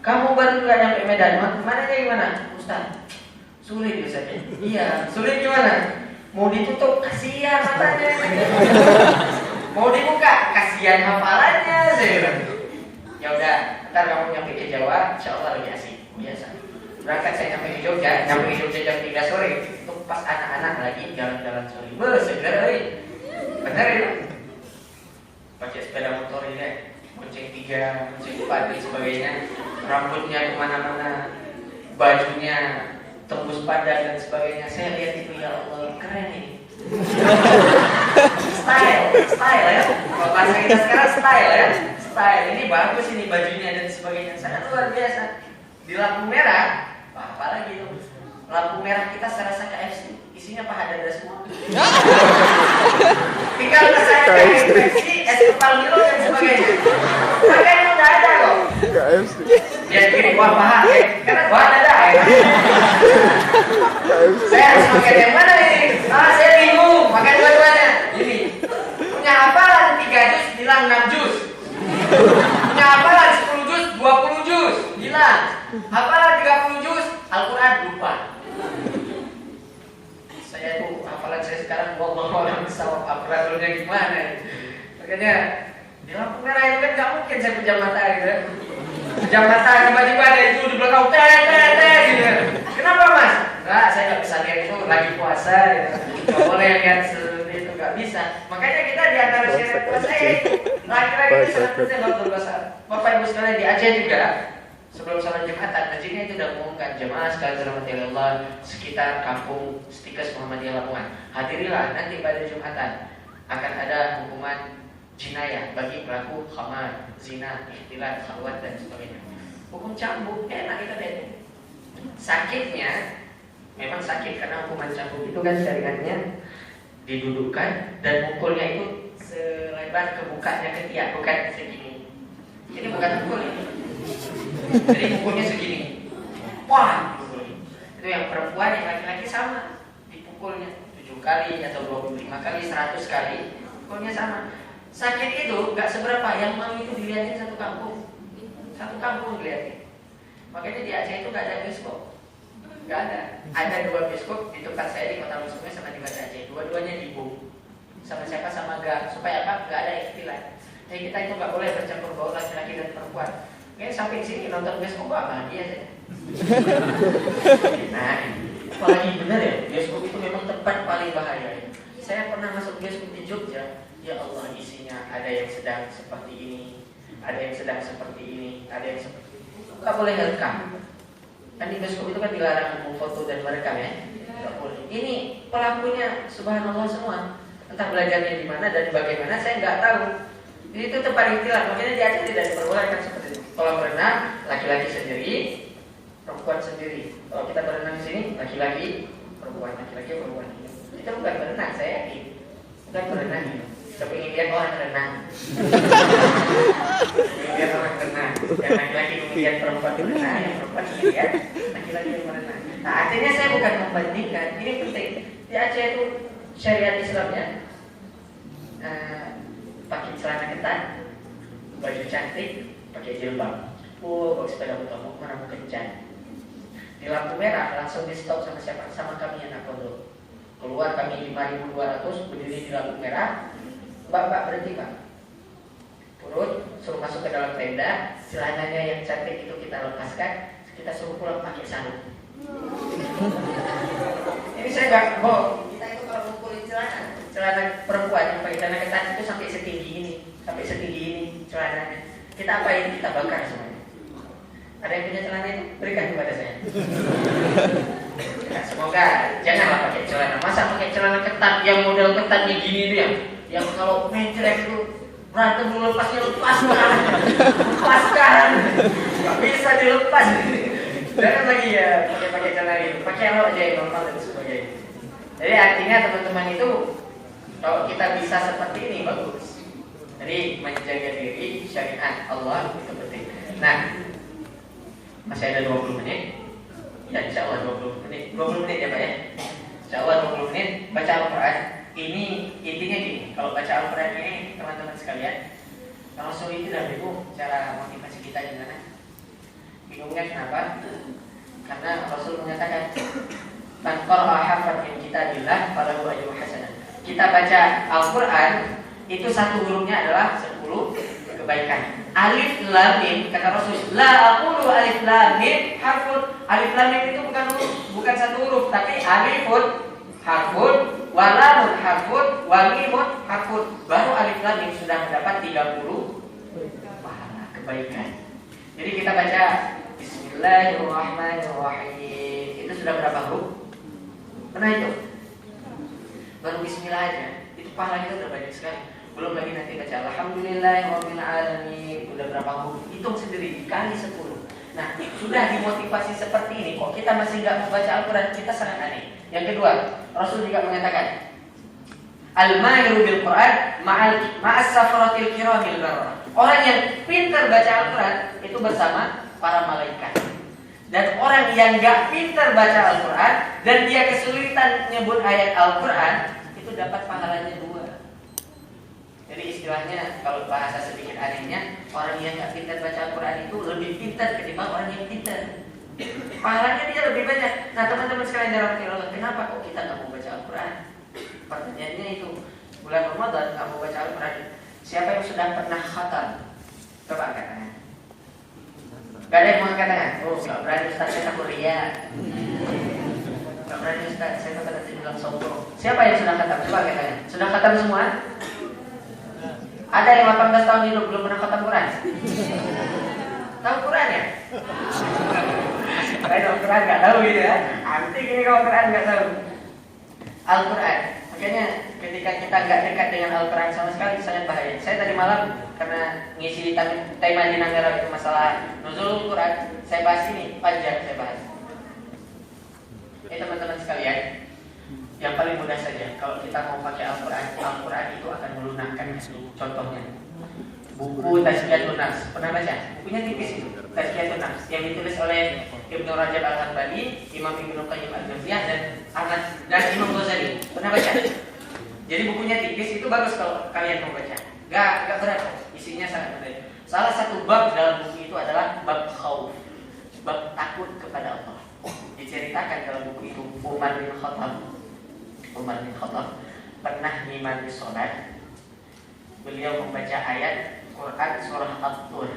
Kamu baru juga nyampe Medan, maknanya gimana? Ustaz, sulit Ustaz. Iya, sulit gimana? Mau ditutup, kasihan matanya. Mau dibuka, kasihan hafalannya. Saya bilang, ya udah, ntar kamu nyampe ke Jawa, insya Allah lebih asik. Biasa. Berangkat saya nyampe ke Jogja jam 3 sore. Itu pas anak-anak lagi jalan-jalan sore. Segar lagi. Benar ya? Pakai sepeda motor ini, bonceng 3, bonceng 4 dan sebagainya. Rambutnya kemana-mana, bajunya tembus padan dan sebagainya. Saya lihat itu, ya Allah, keren ini. Style ya. Kalau bahasa kita sekarang style ya. Style, ini bagus ini bajunya dan sebagainya. Sangat luar biasa. Di lampu merah, apa lagi itu? Lampu merah kita serasa KFC, isinya paha dada semua. Tinggal saya KFC, es kepal Milo dan sebagainya. Makanya udah ada kok. KFC. Ya gini, wah paha, karena wah dada ya. Saya harus makan yang mana ini? Saya bingung, makan dua-duanya. Ini punya hafalan 3 juz, bilang 6 juz. Punya hafalan 10 juz, 20 juz, bilang. Hafalan 30 juz, Al-Quran lupa. Saya tuh hafalan saya sekarang wallahu a'lam bishawab, aparaturnya gimana. Makanya di lampu merah itu kan gak mungkin saya pejam mata gitu. Pejam mata tiba-tiba ada itu di belakang gitu. Kenapa Mas? Enggak, saya gak bisa lihat itu lagi puasa gitu. Gak boleh lihat seperti itu, gak bisa. Makanya kita di antara syarat puasa itu laki-laki itu sangat gak berpuasa. Bapak Ibu sekalian di Aceh juga, sebelum sholat Jumatan, masjidnya itu sudah mengumumkan jemaah sekalian dirahmati Allah sekitar kampung Stikes Muhammadiyah Lamongan. Hadirilah nanti pada Jumatan akan ada hukuman jinayah bagi pelaku khamar, zina, ikhtilat, khalwat dan sebagainya. Hukum cambuk enak itu deh. Sakitnya memang sakit karena hukuman cambuk itu kan syariatnya didudukkan dan mukulnya itu selebar kebukanya ketiak, bukan segini. Ini bukan mukul ini. Jadi mukulnya segini. Wah, itu yang perempuan, yang laki-laki sama dipukulnya 7 kali atau 25 kali, 100 kali, pukulnya sama. Sakit itu gak seberapa, yang mau itu dilihatin satu kampung dilihatin. Makanya di Aceh itu gak ada bioskop, gak ada. Ada 2 bioskop di tempat saya di Kota Musume sama di Banda Aceh. Dua-duanya dibom. Sama siapa? Sama gak. Supaya apa? Gak ada ikhtilat. Jadi kita itu gak boleh bercampur baur laki-laki dan perempuan. Kayaknya sampai sini nonton bioskop bahagia saja. Nah, apalagi benar ya, bioskop itu memang tempat paling bahaya. Saya pernah masuk bioskop di Jogja. Ya Allah, isinya ada yang sedang seperti ini, ada yang sedang seperti ini, ada yang seperti itu. Gak boleh rekam. Kan di bioskop itu kan dilarang memfoto dan merekam ya. Gak boleh. Ini pelakunya subhanallah semua. Entah belajarnya di mana dan bagaimana saya nggak tahu. Jadi itu tempat ikhtilat. Makanya di Aceh tidak diperbolehkan seperti itu. Kolam renang laki-laki sendiri, perempuan sendiri. Kalau kita berenang di sini laki-laki, perempuan, laki-laki, perempuan. Itu bukan berenang, saya yakin. Bukan berenang. Tapi ingin lihat orang renang. Ingin lihat orang renang. Yang laki-laki ingin perempuan berenang, yang perempuan ingin lihat laki-laki yang berenang. Nah, artinya saya bukan membandingkan. Ini penting. Di Aceh itu syariat Islamnya pakai celana ketat, baju cantik, pakai jilbab. Pakai sepeda motor, mau kemana mau kencan. Di lampu merah langsung di stop sama siapa? Sama kami anak pondok. Keluar kami 5.200 berdiri di lampu merah. Mbak berhenti Pak. Turun, suruh masuk ke dalam tenda. Celananya yang cantik itu kita lepaskan. Kita suruh pulang pakai sarung. Ini saya nggak bohong. Kita itu kalau ngumpulin celana perempuan yang pakai celana ketat itu sampai setinggi ini celananya. Kita apain? Kita bakar semuanya. Ada yang punya celana itu? Berikan kepada saya. Nah, semoga janganlah pakai celana. Masa pakai celana ketat yang model ketatnya gini itu yang kalau mencret itu berantem dulu lepaskan, nggak bisa dilepas. Jangan lagi ya pakai celana itu, pakai yang aja yang normal dan sebagainya. Jadi artinya teman-teman itu kalau kita bisa seperti ini bagus. Jadi menjaga diri syariat Allah itu penting. Nah, masih ada 20 menit. Ya insya Allah 20 menit. 20 menit ya Pak ya. Insya Allah 20 menit baca Al-Quran. Ini intinya gini, kalau baca Al-Quran ini teman-teman sekalian, Rasul itu dah bingung cara motivasi kita gimana. Bingungnya kenapa? Karena Rasul mengatakan man qara'a harfan min kitabillah falahu ajrun hasanah. Kita baca Al-Quran itu satu hurufnya adalah 10 kebaikan. Alif lam mim kata Rasul, la aqulu alif lam mim harfun. Alif lam mim itu bukan satu huruf, tapi alifun harfun, wa lamun harfun, wa mimun harfun. Baru alif lam mim sudah mendapat 30 pahala kebaikan. Jadi kita baca Bismillahirrahmanirrahim. Itu sudah berapa huruf? Pernah itu? Baru bismillah aja, itu pahala kita udah banyak sekali. Belum lagi nanti baca Alhamdulillahirabbil alamin, udah berapa huruf? Hitung sendiri dikali 10. Nah, sudah dimotivasi seperti ini, kok kita masih nggak membaca Al-Quran, kita sangat aneh. Yang kedua, Rasul juga mengatakan Al-mahiru bil Quran ma'as safaratil kiramil barrah. Orang yang pintar baca Al-Quran itu bersama para malaikat. Dan orang yang nggak pintar baca Al-Quran dan dia kesulitan nyebut ayat Al-Quran, itu dapat pahalanya 2. Jadi istilahnya kalau bahasa sedikit anehnya, orang yang nggak pintar baca Al-Quran itu lebih pintar ketimbang orang yang pintar. Pahalanya dia lebih banyak. Nah teman-teman sekalian dalam Allah, kenapa kok kita nggak mau baca Al-Quran? Pertanyaannya itu, bulan Ramadan nggak mau baca Al-Quran. Siapa yang sudah pernah khatam? Coba angkat tangan. Gak ada yang mau angkat tangan? Oh nggak berani Ustaz, saya takut ria. Nggak berani Ustaz, saya takut nanti bilang sombong. Siapa yang sudah khatam? Coba angkat tangan. Sudah khatam semua? Ada yang 18 tahun hidup belum pernah khatam Quran? Tahu Quran ya? Saya tahu Quran nggak tahu gitu ya. Antik ini kalau Quran nggak tahu. Al-Quran. Makanya ketika kita nggak dekat dengan Al-Quran sama sekali sangat bahaya. Saya tadi malam karena ngisi tema di Nanggara itu masalah nuzul Quran, saya bahas ini panjang saya bahas. Teman-teman sekalian, yang paling mudah saja kalau kita mau pakai Al-Quran, Al-Quran itu akan melunakkan. Contohnya buku Tazkiyatun Nafs, pernah baca? Bukunya tipis itu, Tazkiyatun Nafs, yang ditulis oleh Ibnu Rajab Al-Hanbali, Imam Ibnu Qayyim Al-Jauziyah dan Imam Ghazali. Pernah baca? Jadi bukunya tipis, itu bagus kalau kalian mau baca. Gak berat, isinya sangat menarik. Salah satu bab dalam buku itu adalah bab khauf, bab takut kepada Allah. Diceritakan dalam buku itu Umar bin Khattab pernah ngimami sholat. Beliau membaca ayat Quran surah At-Tur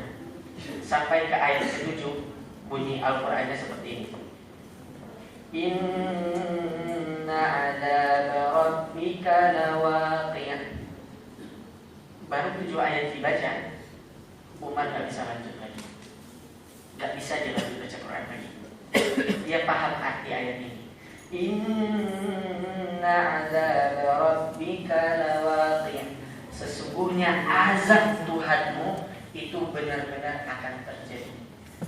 sampai ke ayat ke-7. Bunyi Al-Qurannya seperti ini. Inna adzaba rabbika lawaqi'. Baru 7 ayat dibaca, Umar gak bisa lanjut lagi. Gak bisa dia lanjut baca Quran lagi. Dia paham arti ayat ini. Inna adzaba rabbika lawaqi'. Sesungguhnya azab Tuhanmu itu benar-benar akan terjadi.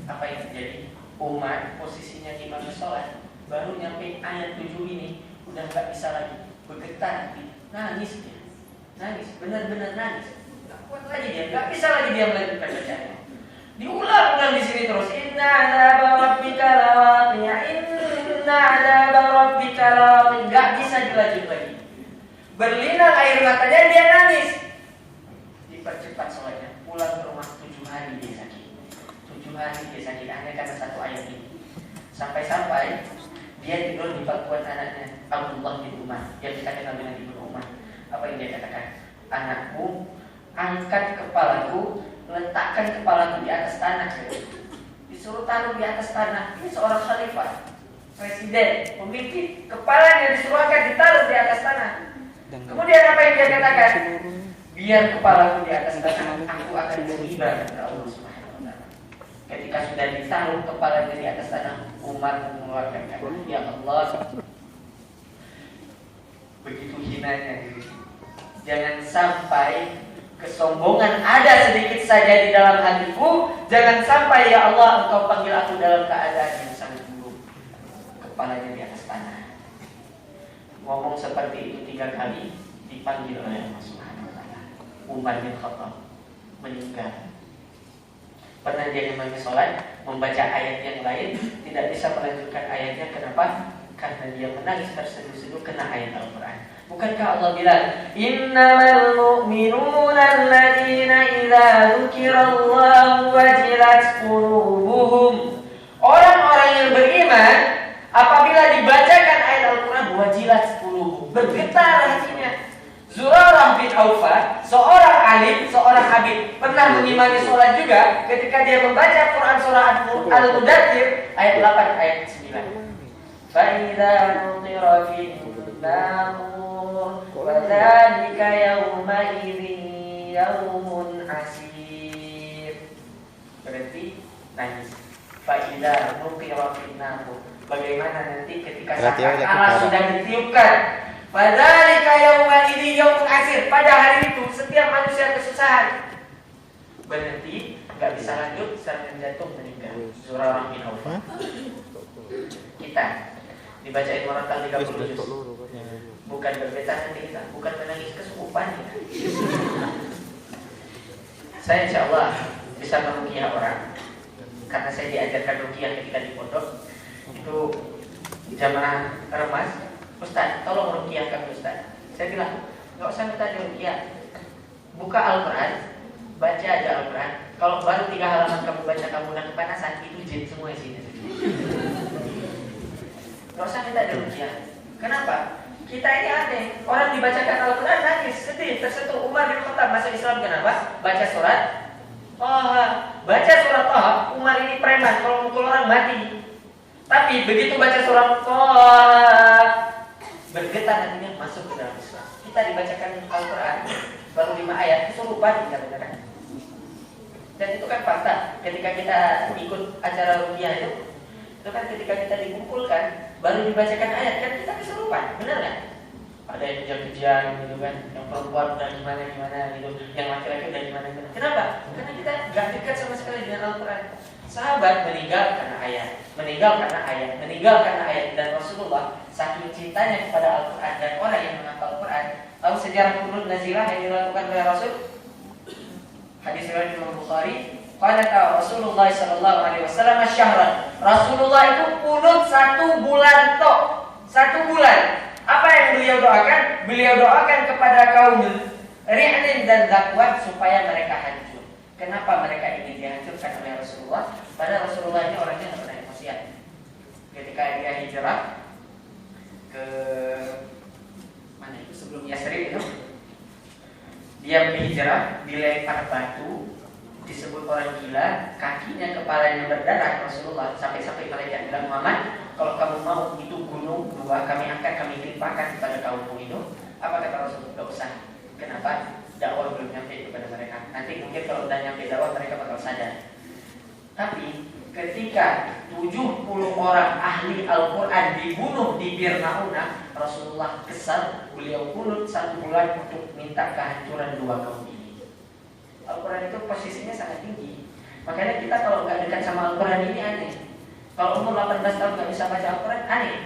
Apa yang terjadi? Umar posisinya imam sholat, baru nyampe ayat 7 ini udah gak bisa lagi, bergetar, nangis dia, nangis, benar-benar nangis, gak kuat lagi dia, gak bisa lagi dia melanjutkan bacaan. Diulang di sini terus. Inna adzaba rabbika lawaqi', inna adzaba rabbika lawaqi'. Gak bisa dilanjut lagi. Berlinang air matanya, dia nangis. Dipercepat sholatnya, pulang ke rumah 7 hari dia sakit. 7 hari dia sakit hanya karena satu ayat ini. Sampai-sampai dia tidur di pangkuan anaknya Abdullah bin Umar, yang kita kenal dengan Ibnu Umar. Apa yang dia katakan? Anakku, angkat kepalaku, letakkan kepalaku di atas tanah. Disuruh taruh di atas tanah. Ini seorang khalifah, presiden, pemimpin, kepalanya disuruh angkat, ditaruh di atas tanah. Kemudian apa yang dia katakan? Biar kepalaku di atas tanah, aku akan beribadah kepada Allah Subhanahu wa Ta'ala. Ketika sudah ditaruh kepalanya di atas tanah, Umar mengeluarkan kata, ya Allah, begitu hinanya diri. Jangan sampai kesombongan ada sedikit saja di dalam hatiku. Jangan sampai ya Allah Engkau panggil aku dalam keadaan yang sangat buruk, kepalanya di atas tanah. Ngomong seperti itu 3 kali, dipanggil oleh Allah Subhanahu wa taala. Umar bin Khattab meninggal. Pernah dia imami sholat, membaca ayat yang lain, tidak bisa melanjutkan ayatnya. Kenapa? Karena dia menangis terseduh-seduh kena ayat Al-Quran. Bukankah Allah bilang, innamal mu'minuna alladzina idza dzukirallahu wajilat qulubuhum. Orang-orang yang beriman apabila dibacakan ayat Al-Quran, wajilat qulubuhum, bergetar hatinya. Zurarah bin Aufah, seorang alim, seorang abid, pernah mengimami sholat juga. Ketika dia membaca Quran surah Al-Mudaththir ayat 8 ayat 9. فَإِذَا نُقِرَ فِي النَّاقُورِ وَذَلِكَ يَوْمَئِذٍ يَوْمٌ عَسِيرٌ. Berarti nangis. فَإِذَا نُقِرَ فِي النَّاقُورِ. Bagaimana nanti ketika sangkakala sudah ditiupkan. وَذَلِكَ يَوْمَئِذٍ يَوْمٌ عَسِيرٌ. Pada hari itu setiap manusia kesusahan. Berhenti, nggak bisa lanjut, serangan jantung meninggal. Zurarah bin Aufah. Kita dibacain Murattal 30 juz. Bukan bergetar hati kita, bukan menangis kesukupan kita. Saya insya Allah bisa meruqyah orang, karena saya diajarkan ruqyah ketika di pondok. Itu jamaah remas, Ustaz, tolong ruqyahkan Ustaz. Saya bilang, nggak usah minta diruqyah. Buka Al-Quran, baca aja Al-Quran. Kalau baru 3 halaman kamu baca, kamu udah kepanasan, itu jin semua isinya. Gak usah minta diruqyah. Kenapa? Kita ini aneh. Orang dibacakan Al-Quran nangis, sedih, tersentuh. Umar bin Khattab masuk Islam kenapa? Baca surat Thaha. Baca surat Thaha, Umar ini preman, kalau mukul orang mati. Tapi begitu baca surat Thaha, bergetar hatinya, masuk ke dalam Islam. Kita dibacakan Al-Quran baru 5 ayat, kesurupan kita bacakan. Dan itu kan fakta. Ketika kita ikut acara ruqyah itu kan ketika kita dikumpulkan baru dibacakan ayat, kan kita kesurupan, benar nggak? Ada yang kejang-kejang gitu kan, yang perempuan udah gimana gitu, yang laki-laki udah gimana. Kenapa? Karena kita nggak dekat sama sekali dengan Al-Quran. Sahabat meninggal karena ayat, meninggal karena ayat, dan Rasulullah saking cintanya kepada Al-Quran dan orang yang menghafal Al-Quran. Tahu sejarah kunut nazilah yang dilakukan oleh Rasul? Hadis riwayat Imam Bukhari. Qala Rasulullah sallallahu alaihi wasallam syahran. Rasulullah itu kunut 1 bulan tok. 1 bulan. Apa yang beliau doakan? Beliau doakan kepada kaum Ri'nin dan Zakwat supaya mereka hancur. Kenapa mereka ingin dihancurkan oleh Rasulullah? Padahal Rasulullah ini orangnya tidak pernah emosian. Ketika dia hijrah ke mana itu sebelum Yasrib itu, dia berhijrah, dilempar batu, disebut orang gila, kakinya, kepalanya berdarah. Rasulullah sampai-sampai malaikat bilang, Muhammad, kalau kamu mau itu gunung 2 kami angkat, kami limpahkan kepada kaummu itu. Apa kata Rasulullah? Tidak usah. Kenapa? Dakwah belum nyampe kepada mereka. Nanti mungkin kalau udah nyampe dakwah mereka bakal sadar. Tapi ketika 70 orang ahli Al-Quran dibunuh di Bir Maunah, Rasulullah kesal. Beliau kunut 1 bulan untuk minta kehancuran 2 kaum ini. Al-Quran itu posisinya sangat tinggi. Makanya kita kalau nggak dekat sama Al-Quran ini aneh. Kalau umur 18 tahun nggak bisa baca Al-Quran, aneh.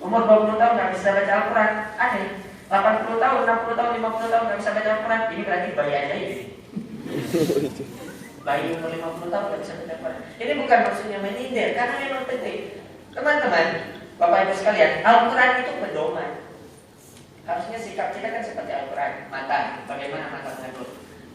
Umur 20 tahun nggak bisa baca Al-Quran, aneh. 80 tahun, 60 tahun, 50 tahun nggak bisa baca Al-Quran, ini berarti bayi aja ini. Bayi umur 50 tahun nggak bisa baca Al-Quran. Ini bukan maksudnya menyindir, karena memang penting. Teman-teman, Bapak Ibu sekalian, Al-Quran itu pedoman. Harusnya sikap kita kan seperti Al-Quran. Mata, bagaimana mata mengatur?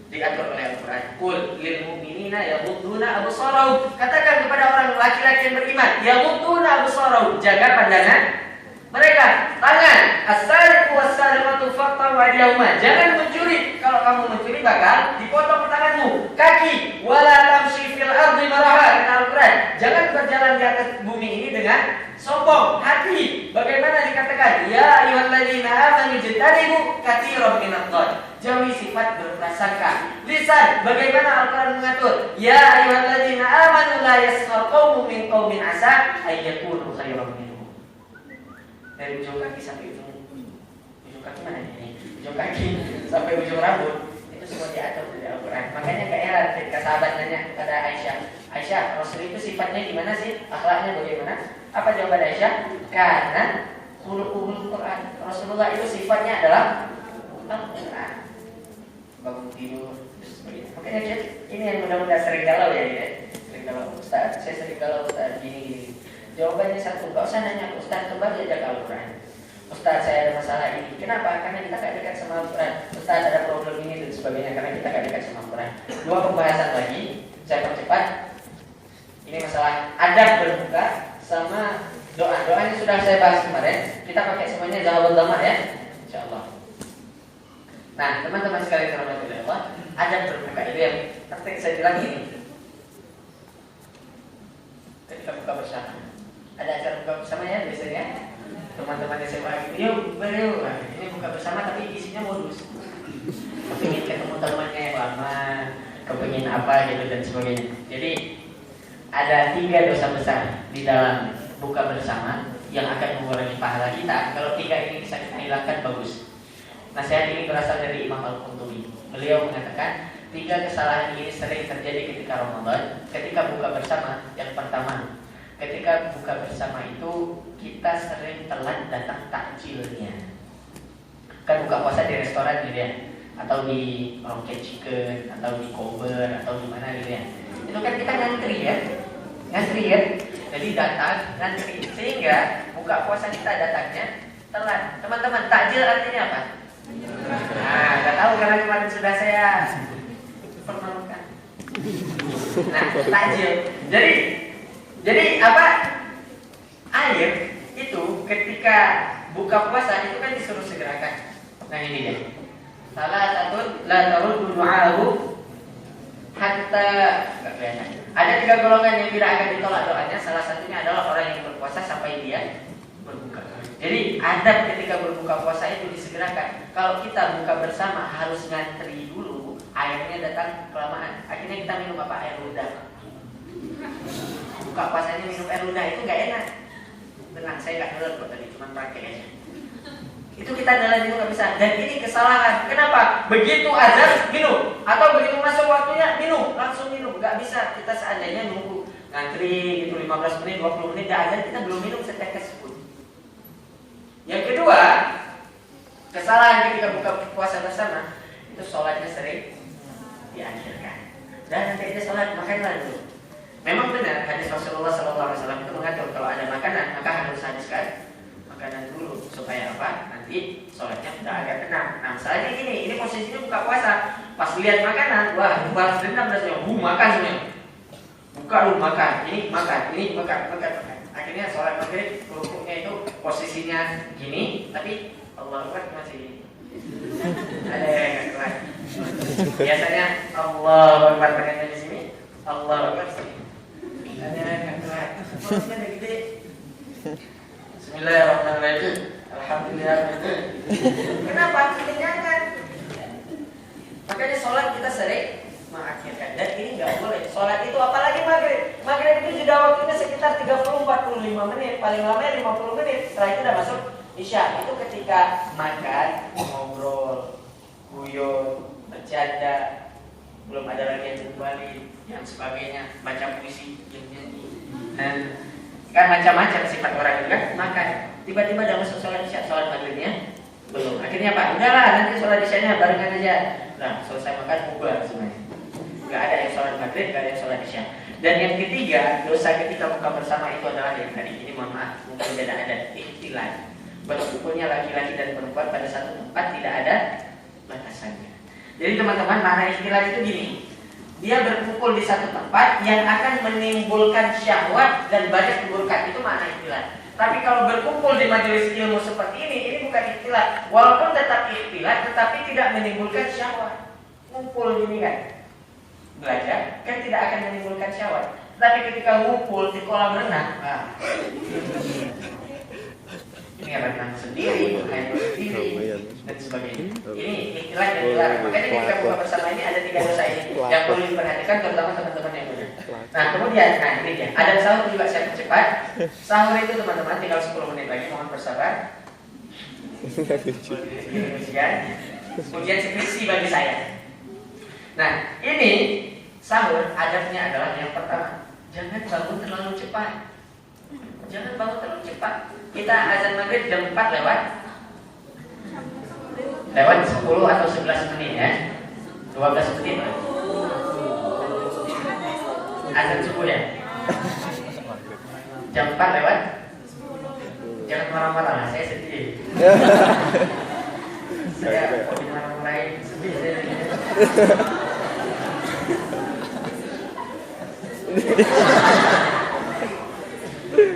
Diatur oleh Al-Quran. Qul lil mu'minina yaghudduna absarahum. Katakan kepada orang laki-laki yang beriman, yaghudduna absarahum, jaga pandangan mereka. Tangan, as-sariqu was-sariqatu faqtahu aydiyahuma. Jangan mencuri. Kalau kamu mencuri bakal dipotong tanganmu. Kaki, wala tamshi fil ardi maraha. Kata Al-Quran, jangan berjalan di atas bumi ini dengan sombong. Hati, bagaimana dikatakan? Ya ayyuhalladzina amanu ijtanibu katsiran minadh-dhann. Jauhi sifat berprasangka. Lisan, bagaimana Al-Quran mengatur? Ya ayyuhalladzina amanu la yaskhar qaumun min qaumin asa ay yakunu khairan minhum. Dari ujung kaki sampai ujung kaki mana ini? Ujung kaki sampai ujung rambut itu semua diatur di Al-Quran. Makanya gak heran ketika sahabat nanya kepada Aisyah, Aisyah, Rasul itu sifatnya gimana sih? Akhlaknya bagaimana? Apa jawaban Aisyah? Karena khuluqul Quran. Rasulullah itu sifatnya adalah Al-Quran. Bangun tidur. Makanya ini yang mudah-mudahan sering galau ya. Sering galau Ustaz, saya sering galau Ustaz gini. Jawabannya satu, gak usah nanya Ustaz, kembali aja ke Al-Quran. Ustaz, saya ada masalah ini. Kenapa? Karena kita gak dekat sama Al-Quran. Ustaz, ada problem ini dan sebagainya karena kita gak dekat sama Al-Quran. Dua pembahasan lagi, saya percepat. Ini masalah adab berbuka sama doa. Doanya sudah saya bahas kemarin. Kita pakai semuanya jawab damar ya, insyaallah. Nah, teman-teman sekalian rahmatullahi Allah, adab berbuka itu yang penting saya bilang ini. Ketika buka bersama, ada acara buka bersama ya biasanya. Teman-teman SMA gitu, yuk beliau, ini buka bersama tapi isinya modus. Kepingin ketemu temannya yang lama, kepingin apa gitu dan sebagainya. Jadi ada 3 dosa besar di dalam buka bersama yang akan mengurangi pahala kita. Kalau 3 ini bisa kita hilangkan bagus. Nasihat ini berasal dari Imam Al-Qurtubi. Beliau mengatakan 3 kesalahan ini sering terjadi ketika Ramadan, ketika buka bersama. Yang pertama, ketika buka bersama itu kita sering telat datang takjilnya. Kan buka puasa di restoran gitu ya, atau di Rocket Chicken, atau di Kober, atau di mana gitu ya. Itu kan kita ngantri ya. Jadi datang ngantri, sehingga buka puasa kita datangnya telat. Teman-teman, takjil artinya apa? Nah, nggak tahu karena kemarin sudah saya permalukan. Nah, takjil. Jadi apa? Air itu ketika buka puasa itu kan disuruh segerakan. Nah ini dia. Salah satu la taruddu du'a'ahu hatta enggak kelihatan. Ada 3 golongan yang tidak akan ditolak doanya. Salah satunya adalah orang yang berpuasa sampai dia berbuka. Jadi adab ketika berbuka puasa itu disegerakan. Kalau kita buka bersama harus ngantri dulu, airnya datang kelamaan. Akhirnya kita minum apa? Air ludah. Buka puasanya minum air ludah itu nggak enak. Tenang, saya nggak ngeluh kok tadi, cuma pakai aja. Itu kita dalam itu nggak bisa. Dan ini kesalahan. Kenapa? Begitu azan minum, atau begitu masuk waktunya minum, langsung minum. Nggak bisa. Kita seandainya nunggu ngantri gitu 15 menit, 20 menit dah azan, kita belum minum setetes pun. Yang kedua, kesalahan ketika buka puasa bersama itu sholatnya sering diakhirkan. Dan nanti kita sholat makanlah dulu. Memang benar hadis Rasulullah SAW itu mengatur kalau ada makanan maka harus habiskan makanan dulu supaya apa? Nanti sholatnya sudah agak tenang. Nah misalnya ini posisinya buka puasa, pas lihat makanan, wah balas dendam rasanya, makan semuanya. Buka dulu makan, ini makan. Akhirnya sholat maghrib rukuknya itu posisinya gini, tapi Allah Akbar masih gini. Ada yang nggak kuat. Biasanya Allah Akbar pakai di sini, Allah Akbar sini. Ada yang nggak kuat. Mulutnya udah gede. Bismillahirrahmanirrahim. Alhamdulillah. Kenapa? Kekenyangan. Makanya sholat kita sering mengakhirkan. Dan ini nggak boleh. Sholat itu apalagi maghrib. Maghrib itu sudah waktunya sekitar 30-45 menit. Paling lama 50 menit. Setelah itu udah masuk isya. Itu ketika makan, ngobrol, guyon, bercanda, belum ada lagi yang kembali, yang sebagainya, baca puisi, nyanyi. Dan kan macam-macam sifat orang itu kan makan. Tiba-tiba udah masuk sholat isya, sholat maghribnya belum. Akhirnya Pak, udahlah nanti sholat isyanya barengan aja. Nah, selesai makan bubar semuanya. Gak ada yang sholat maghrib, gak ada yang sholat isya. Dan yang ketiga, dosa ketika buka bersama itu adalah yang tadi. Ini mohon maaf, mungkin tidak ada ikhtilat. Berkumpulnya laki-laki dan perempuan pada satu tempat tidak ada batasannya. Jadi teman-teman, makna ikhtilat itu gini. Dia berkumpul di satu tempat yang akan menimbulkan syahwat dan banyak keburukan. Itu makna ikhtilat. Tapi kalau berkumpul di majelis ilmu seperti ini bukan ikhtilat. Walaupun tetap ikhtilat, tetapi tidak menimbulkan syahwat. Ngumpul gini kan, belajar kan tidak akan menimbulkan syahwat. Tapi ketika ngumpul di kolam renang, ini ini renang sendiri, menghayal sendiri, dan sebagainya. Ini istilah yang dilarang. Makanya ketika buka bersama ini ada 3 dosa ini yang perlu diperhatikan, terutama teman-teman yang muda. Nah kemudian, ini dia. Ada sahur juga saya percepat. Sahur itu teman-teman tinggal 10 menit lagi, mohon bersabar. Ujian skripsi bagi saya. Nah ini sahur adabnya adalah yang pertama, jangan bangun terlalu cepat. Jangan bangun terlalu cepat. Kita azan maghrib jam 4 lewat 10 atau 11 menit ya, 12 menit lah. Azan subuh ya, jam 4 lewat. Jangan marah-marah lah, saya sedih. Saya kok dimarah-marahin, sedih saya.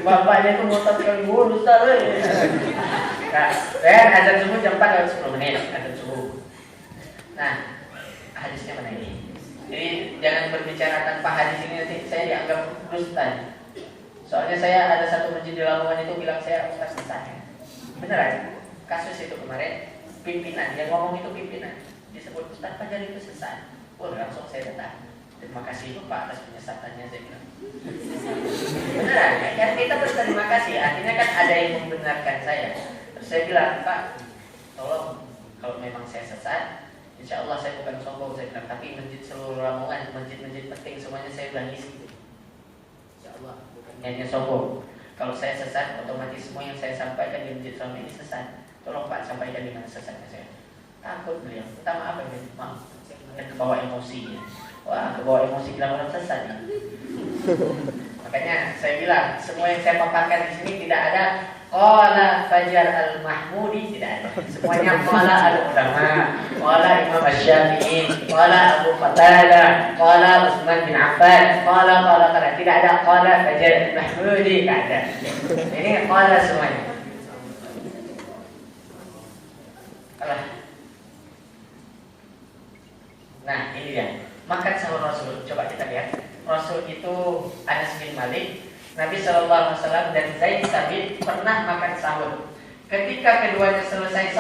Bapaknya itu motor sekali Ustaz. Nah, dan azan subuh jam 4 lewat 10 menit azan subuh. Nah, hadisnya mana ini? Jadi jangan berbicara tanpa hadis ini, nanti saya dianggap dusta. Soalnya saya ada satu masjid di Lamongan itu bilang saya ustaz sesat. Beneran? Kasus itu kemarin pimpinan yang ngomong itu pimpinan disebut Ustaz Fajar itu sesat. Langsung saya datang. Terima kasih Pak atas penyesatannya, saya bilang. Beneran ya? Kita berterima kasih. Artinya kan ada yang membenarkan saya. Terus saya bilang, Pak, tolong kalau memang saya sesat, insya Allah saya bukan sombong, saya bilang. Tapi masjid seluruh Lamongan, masjid-masjid penting semuanya saya bilang isi. Insya Allah bukan hanya sombong. Kalau saya sesat, otomatis semua yang saya sampaikan di masjid selama ini sesat. Tolong Pak sampaikan di mana sesatnya saya. Takut beliau. Pertama apa ya? Maaf, saya kebawa emosi ya. Wah, kebawa emosi bilang orang sesat ya. Makanya saya bilang semua yang saya paparkan di sini tidak ada qala Fajar al-Mahmudi, tidak ada. Semuanya qala al-ulama, qala Imam Asy-Syafi'i, qala Abu Qatadah, qala Utsman bin Affan, qala tidak ada qala Fajar al-Mahmudi, tidak ada. Ini qala semuanya. Nah, ini dia. Makan sahur Rasul. Coba kita lihat. Rasul itu Anas bin Malik, Nabi SAW dan Zaid bin Sabit pernah makan sahur. Ketika keduanya selesai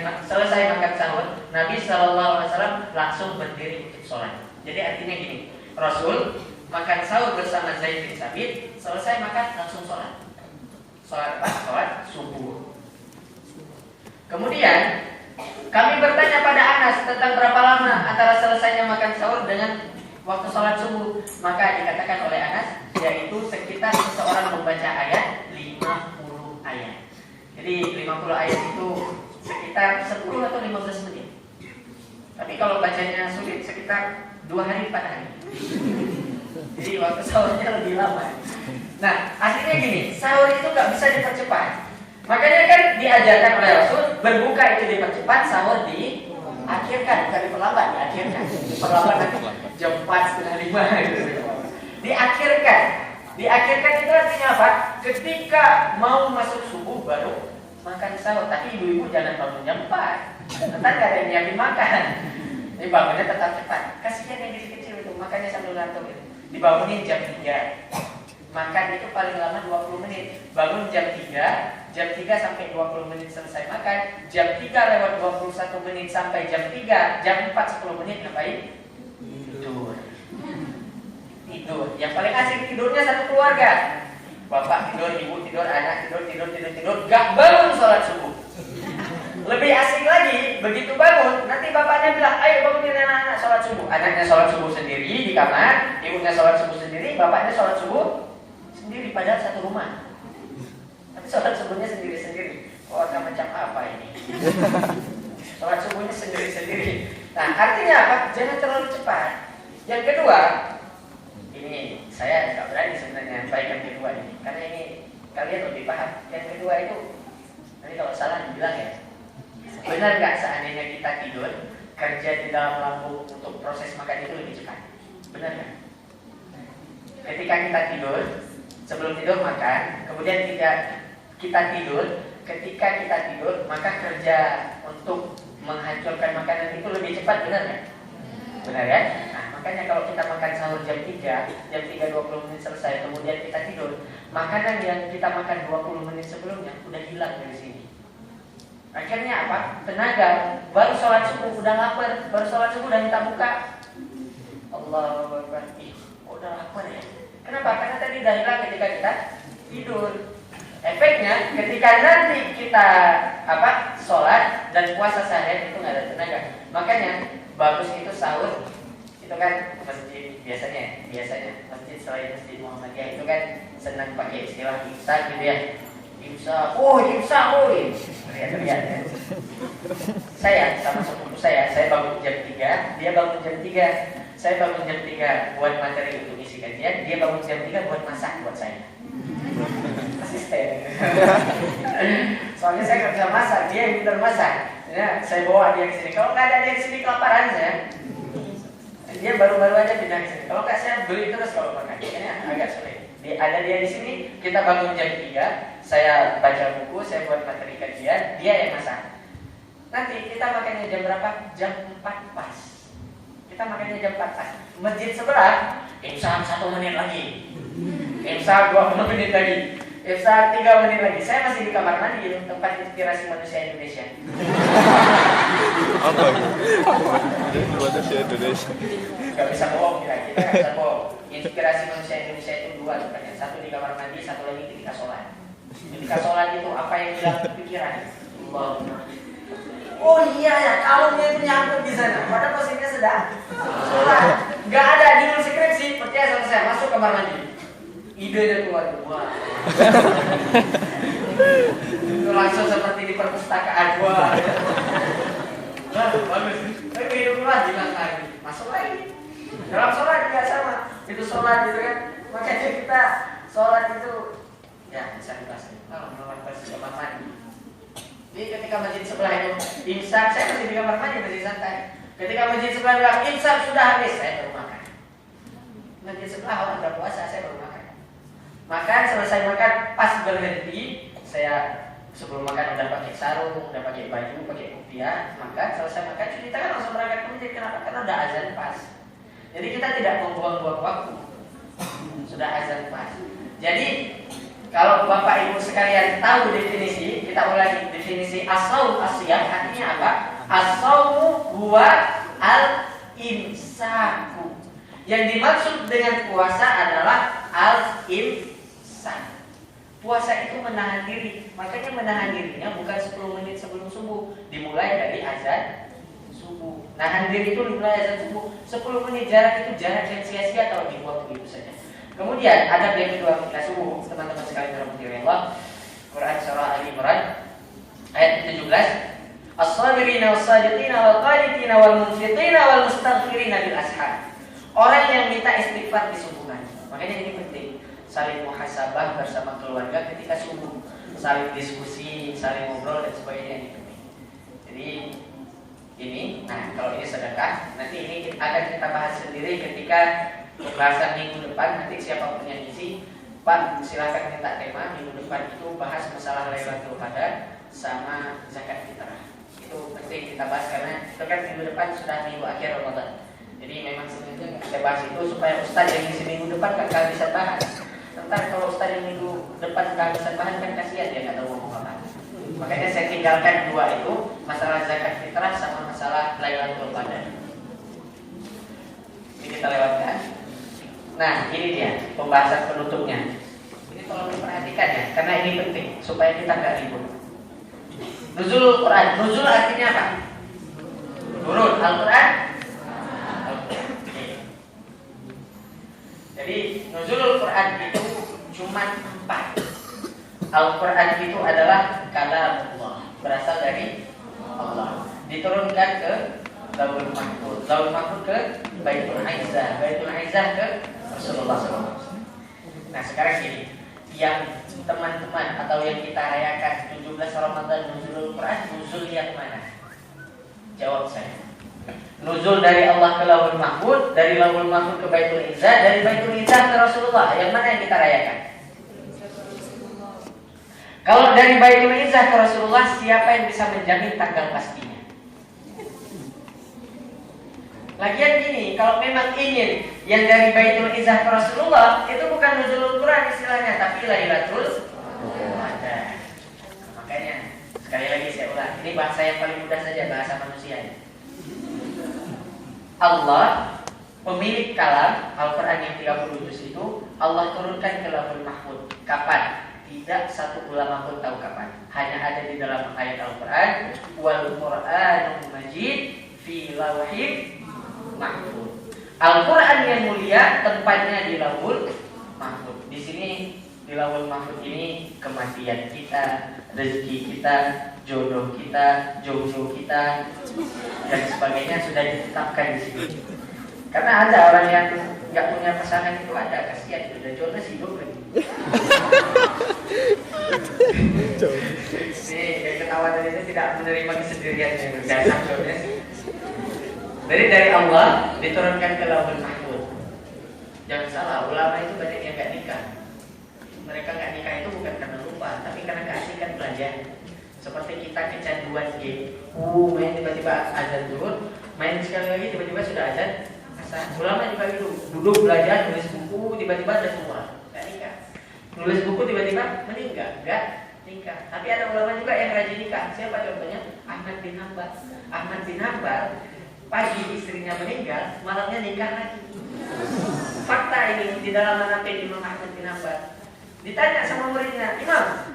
makan sahur, Nabi SAW langsung berdiri untuk sholat. Jadi artinya gini, Rasul makan sahur bersama Zaid bin Sabit, selesai makan langsung sholat. Sholat apa? Sholat subuh. Kemudian kami bertanya pada Anas tentang berapa lama antara selesainya makan sahur dengan waktu sholat subuh. Maka dikatakan oleh Anas, yaitu sekitar seseorang membaca ayat 50 ayat. Jadi 50 ayat itu sekitar 10 atau 15 menit. Tapi kalau bacanya sulit, sekitar 2 hari 4 hari. Jadi waktu sahurnya lebih lama. Nah, akhirnya gini, sahur itu gak bisa dipercepat. Makanya kan diajarkan oleh Rasul, berbuka itu dipercepat, sahur diakhirkan, bukan diperlambat, diakhirkan. Diperlambat nanti jam 4:30 gitu. Diakhirkan. Diakhirkan itu artinya apa? Ketika mau masuk subuh baru makan sahur. Tapi ibu-ibu jangan bangun jam 4. Nanti gak ada yang nyiapin makan. Ini bangunnya tetap cepat. Kasihan yang kecil-kecil itu, makannya sambil ngantuk itu. Dibangunin jam 3. Makan itu paling lama 20 menit. Bangun jam 3 sampai 20 menit selesai makan. Jam 3 lewat 21 menit sampai jam 3, jam 4 10 menit ngapain? Tidur. Yang paling asik tidurnya satu keluarga. Bapak tidur, ibu tidur, anak tidur, gak bangun sholat subuh. Lebih asik lagi, begitu bangun, nanti bapaknya bilang, ayo bangunin anak-anak sholat subuh. Anaknya sholat subuh sendiri di kamar, ibunya sholat subuh sendiri, bapaknya sholat subuh sendiri, padahal satu rumah. Tapi sholat subuhnya sendiri-sendiri. Keluarga macam apa ini? Sholat subuhnya sendiri-sendiri. Nah, artinya apa? Jangan terlalu cepat. Yang kedua, ini saya nggak berani sebenarnya baik yang kedua ini, karena ini kalian lebih paham. Yang kedua itu, nanti kalau salah dibilang ya. Benar nggak seandainya kita tidur, kerja di dalam lambung untuk proses makan itu lebih cepat? Benar nggak? Ketika kita tidur, sebelum tidur makan, kemudian kita tidur, ketika kita tidur, maka kerja untuk menghancurkan makanan itu lebih cepat, benar nggak? Benar ya? Nah, Makanya kalau kita makan sahur jam 3 20 menit selesai, kemudian kita tidur, makanan yang kita makan 20 menit sebelumnya udah hilang dari sini. Akhirnya apa? Tenaga. Baru sholat subuh udah lapar, baru sholat subuh udah minta buka. Allahu Akbar. Udah lapar ya. Kenapa? Karena tadi udah hilang ketika kita tidur. Efeknya ketika nanti kita sholat dan puasa seharian itu nggak ada tenaga. Makanya bagus itu sahur itu kan masjid biasanya masjid selain masjid Muhammadiyah itu kan senang pakai istilah imsak gitu ya. Imsak, lihat ya. Saya sama sepupu saya bangun jam 3, dia bangun jam 3. Saya bangun jam 3 buat materi untuk isi kajian, dia bangun jam 3 buat masak buat saya. Asisten. Soalnya saya nggak bisa masak, dia yang pintar masak. Ya, saya bawa dia ke sini. Kalau nggak ada dia di sini kelaparan saya. Dia baru-baru aja pindah ke sini. Kalau nggak saya beli terus kalau makan. Ini agak sulit. Ada dia di sini, kita bangun jam 3, saya baca buku, saya buat materi kajian, dia yang masak. Nanti kita makannya jam berapa? Jam 4 pas. Kita makannya jam 4 pas. Masjid sebelah, imsak 1 menit lagi. Imsak 20 menit lagi. Imsak 3 menit lagi. Saya masih di kamar mandi, tempat inspirasi manusia Indonesia. Apa? Manusia Indonesia. Gak bisa bohong kita gak bisa bohong. Inspirasi manusia Indonesia itu 2 sebenarnya. Satu di kamar mandi, satu lagi ketika sholat. Ketika sholat itu apa yang hilang pikiran? Oh iya ya, kalungnya itu nyangkut di sana. Padahal posisinya sedang sholat. Gak ada di skripsi, percaya sama saya, masuk kamar mandi. Idenya keluar. Wah. Itu langsung seperti di perpustakaan. Wah. Bagus. Tapi hidup keluar hilang lagi. Masuk lagi. Dalam sholat juga sama. Itu sholat gitu kan. Makanya kita sholat itu ya bisa dibahas. Kalau melakukan kamar mandi. Jadi ketika masjid sebelah itu imsak, saya masih di kamar mandi masih santai. Ketika masjid sebelah bilang imsak sudah habis, saya baru makan. Masjid sebelah orang udah puasa, saya baru makan. Makan, selesai makan, pas berhenti, saya sebelum makan udah pakai sarung, udah pakai baju, pakai kopiah. Makan, selesai makan, cuci tangan langsung berangkat ke masjid. Kenapa? Karena udah azan pas. Jadi kita tidak membuang-buang waktu. Sudah azan pas. Jadi kalau Bapak Ibu sekalian tahu definisi, kita ulangi definisi as-shaum as-shiyam artinya apa? As-shaumu huwa al-imsaku. Yang dimaksud dengan puasa adalah al-imsak. Puasa itu menahan diri. Makanya menahan dirinya bukan 10 menit sebelum subuh, dimulai dari azan subuh. Nahan diri itu dimulai azan subuh. 10 menit jarak itu jarak yang sia-sia kalau dibuat begitu saja. Kemudian ada yang kedua ketika subuh, teman-teman sekalian dirahmati Allah. Quran surah Ali Imran ayat 17. As-sabirina was-sadiqina wal-qanitina wal-munfiqina wal-mustaghfirina bil ashar. Orang yang minta istighfar di subuh hari. Makanya ini penting. Saling muhasabah bersama keluarga ketika subuh, saling diskusi, saling ngobrol dan sebagainya ini penting. Jadi ini, nah kalau ini sedekah, nanti ini akan kita bahas sendiri ketika pembahasan minggu depan. Nanti siapapun yang isi, Pak silakan minta tema minggu depan itu bahas masalah Lailatul Qadar sama zakat fitrah. Itu penting kita bahas karena itu kan minggu depan sudah minggu akhir Ramadan. Jadi memang sebenarnya kita bahas itu supaya Ustaz yang isi minggu depan kan bisa bahas. Ntar kalau Ustaz yang minggu depan kan bisa bahas kan kasihan dia nggak tahu ngomong apa. Makanya saya tinggalkan 2 itu, masalah zakat fitrah sama masalah Lailatul Qadar. Ini kita lewatkan. Nah, ini dia pembahasan penutupnya. Ini tolong diperhatikan ya, karena ini penting supaya kita nggak ribut. Nuzul Quran, nuzul artinya apa? Turun Al-Quran. Jadi nuzul Quran itu cuma 4. Al-Quran itu adalah kalamullah, berasal dari Allah. Diturunkan ke Lauhul Mahfuz, Lauhul Mahfuz ke Baitul Izzah, Baitul Izzah ke Rasulullah SAW. Nah sekarang gini, yang teman-teman atau yang kita rayakan 17 Ramadan nuzul Quran, nuzul yang mana? Jawab saya. Nuzul dari Allah ke Lauhul Mahfuz, dari Lauhul Mahfuz ke Baitul Izzah, dari Baitul Izzah ke Rasulullah. Yang mana yang kita rayakan? Kalau dari Baitul Izzah ke Rasulullah, siapa yang bisa menjamin tanggal pastinya? Lagian gini, kalau memang ingin yang dari Baitul Izzah ke Rasulullah, itu bukan nuzulul Quran istilahnya, tapi Lailatul Qadar. Makanya sekali lagi saya ulang, ini bahasa yang paling mudah saja, bahasa manusia. Allah pemilik kalam Al-Quran yang 30 juz itu Allah turunkan ke Lauhul Mahfuz. Kapan? Tidak satu ulama pun tahu kapan. Hanya ada di dalam ayat Al-Quran, wal Qur'anul Majid fi Lauhil Mahfuz. Al-Quran yang mulia tempatnya di Lauhul Mahfuz. Di sini di Lauhul Mahfuz ini kematian kita, rezeki kita, jodoh kita, jodoh kita, dan sebagainya sudah ditetapkan di sini. Karena ada orang yang nggak punya pasangan itu ada, kasihan, udah jodoh hidup lagi. Nih, kayak ketawa tadi itu tidak menerima kesendirian yang datang jodohnya. Jadi dari Allah diturunkan ke Lauhul Mahfuz. Jangan salah, ulama itu banyak yang nggak nikah. Mereka nggak nikah itu bukan karena lupa, tapi karena keasikan belajar. Seperti kita kecanduan game, main tiba-tiba azan turun, main sekali lagi tiba-tiba sudah azan. Ulama juga gitu, duduk belajar, nulis buku, tiba-tiba ada semua, nggak nikah. Nulis buku tiba-tiba meninggal, nggak nikah. Tapi ada ulama juga yang rajin nikah. Siapa contohnya? Ahmad bin Hanbal. Ahmad bin Hanbal pagi istrinya meninggal, malamnya nikah lagi. Fakta ini di dalam manaqib Imam Ahmad bin Hanbal. Ditanya sama muridnya, Imam,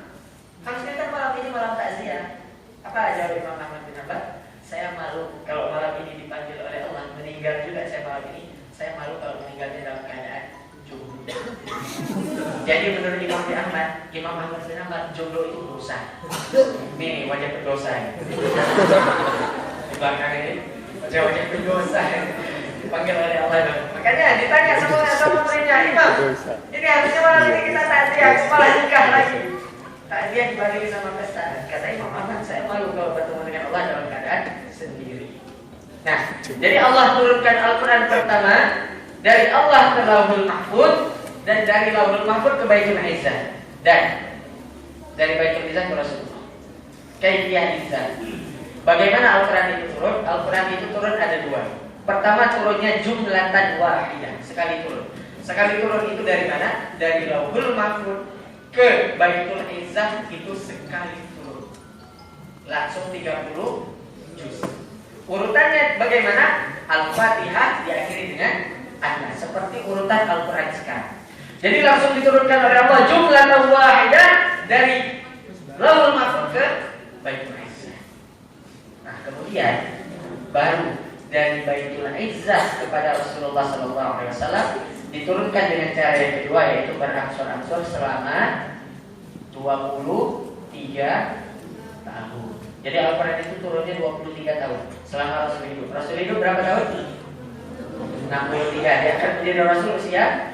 harusnya kan malam ini malam takziah. Apa jawab Imam Ahmad bin Hanbal? Saya malu kalau malam ini dipanggil oleh Allah, meninggal juga saya malam ini. Saya malu kalau meninggalnya dalam keadaan jomblo. Jadi menurut Imam Ahmad bin Hanbal, jomblo itu dosa. Ini wajah berdosa. Di belakang ini wajah berdosa. Dipanggil oleh Allah. Makanya ditanya sama muridnya, Imam, ini harusnya malam ini kita takziah, malah nikah lagi. Takziah dibagi sama pesta. Kata Imam Ahmad, saya malu kalau bertemu dengan Allah dalam keadaan sendiri. Nah, jadi Allah turunkan Al-Quran pertama dari Allah ke Lauhul Mahfuz dan dari Lauhul Mahfuz ke Baitul Izzah dan dari Baitul Izzah ke Rasulullah. Kaifiyah Izzah. Bagaimana Al-Quran itu turun? Al-Quran itu turun ada dua. Pertama turunnya jumlatan wahidah, sekali turun. Sekali turun itu dari mana? Dari Lauhul Mahfuz ke Baitul Izzah itu sekali turun. Langsung 30 juz. Urutannya bagaimana? Al-Fatihah diakhiri dengan An-Nas, seperti urutan Al-Quran sekarang. Jadi langsung diturunkan oleh Allah jumlatan wahidah dari Lauhul Mahfuz ke Baitul Izzah. Nah, kemudian baru dari Baitul Izzah kepada Rasulullah SAW diturunkan dengan cara yang kedua, yaitu berangsur-angsur selama 23 tahun. Jadi Al-Quran itu turunnya 23 tahun selama Rasul hidup. Rasul hidup berapa tahun? 63. Dia akan menjadi Rasul usia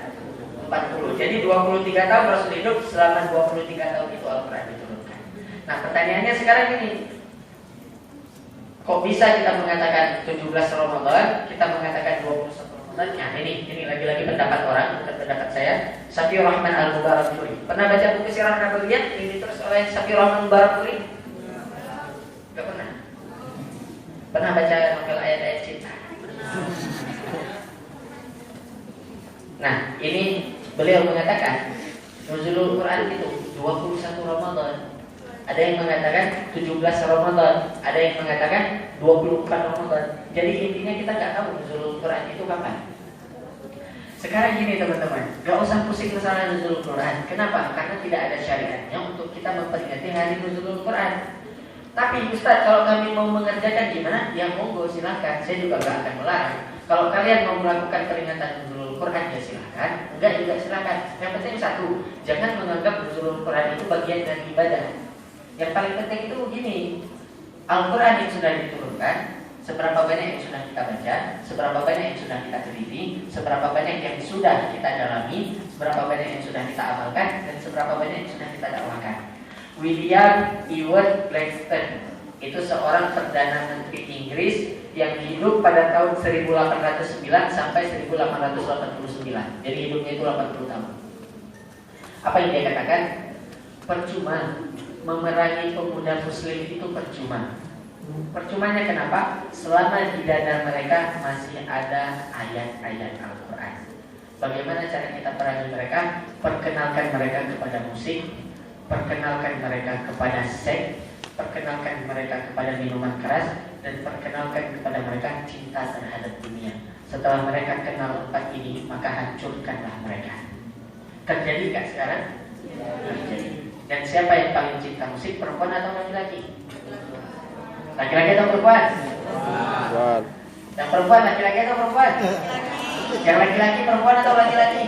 40. Jadi 23 tahun Rasul hidup, selama 23 tahun itu Al-Quran diturunkan. Nah, pertanyaannya sekarang ini, kok bisa kita mengatakan 17 Ramadan, kita mengatakan 21 Ramadan? Nah, ini lagi-lagi pendapat orang, bukan pendapat saya. Safiur Rahman Al-Mubarakfuri. Pernah baca buku Sirah Nabawiyah yang ditulis oleh Safiur Rahman Al-Mubarakfuri? Gak pernah. Pernah baca novel ayat-ayat cinta? Nah, ini beliau mengatakan nuzulul Quran itu 21 Ramadan. Ada yang mengatakan 17 Ramadan, ada yang mengatakan 24 Ramadan. Jadi intinya kita nggak tahu nuzulul Quran itu kapan. Sekarang gini teman-teman, gak usah pusing masalah nuzulul Quran. Kenapa? Karena tidak ada syariatnya untuk kita memperingati hari nuzulul Quran. Tapi Ustaz, kalau kami mau mengerjakan gimana? Ya monggo, silahkan. Saya juga gak akan melarang. Kalau kalian mau melakukan peringatan nuzulul Quran, ya silahkan. Enggak juga silahkan. Yang penting satu, jangan menganggap nuzulul Quran itu bagian dari ibadah. Yang paling penting itu begini, Al-Quran yang sudah diturunkan, seberapa banyak yang sudah kita baca, seberapa banyak yang sudah kita teliti, seberapa banyak yang sudah kita dalami, seberapa banyak yang sudah kita amalkan, dan seberapa banyak yang sudah kita dakwakan. William Ewart Gladstone itu seorang Perdana Menteri Inggris yang hidup pada tahun 1809 sampai 1889. Jadi hidupnya itu 80 tahun. Apa yang dia katakan? Percuma memerangi pemuda muslim itu percuma. Percumanya kenapa? Selama di dada mereka masih ada ayat-ayat Al-Quran. Bagaimana cara kita perangi mereka? Perkenalkan mereka kepada musik, perkenalkan mereka kepada seks, perkenalkan mereka kepada minuman keras, dan perkenalkan kepada mereka cinta terhadap dunia. Setelah mereka kenal empat ini, maka hancurkanlah mereka. Terjadi nggak sekarang? Terjadi. Dan siapa yang paling cinta musik, perempuan atau laki-laki? Laki-laki atau perempuan? Perempuan. Yang perempuan laki-laki atau perempuan? Yang laki-laki perempuan atau laki-laki?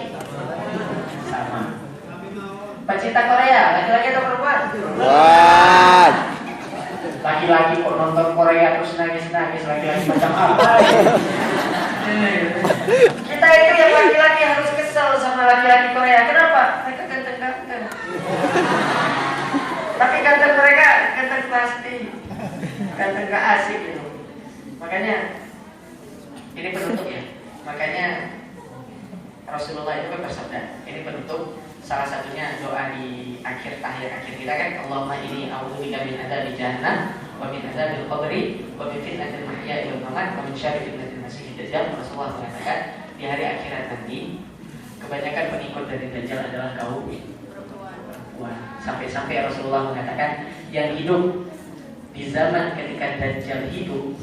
Sama. Pencinta Korea, laki-laki atau perempuan? Perempuan. Laki-laki kok nonton Korea terus nangis-nangis, laki-laki macam apa? Kita itu yang laki-laki harus kesel sama laki-laki Korea. Kenapa? Mereka ganteng-ganteng. Tapi ganteng mereka ganteng plastik, ganteng gak asik gitu. Makanya ini penutup ya. Makanya Rasulullah itu kan bersabda. Ini penutup. Salah satunya doa di akhir kita kan, Allahumma inni a'udzubika min adzabi jahannam wa min adzabil qabri wa min fitnatil mahya'i wal mamat wa min syarri fitnatil masiihid dajjal. Rasulullah mengatakan di hari akhirat nanti kebanyakan pengikut dari Dajjal adalah kaum perempuan. Sampai-sampai Rasulullah mengatakan yang hidup di zaman ketika Dajjal hidup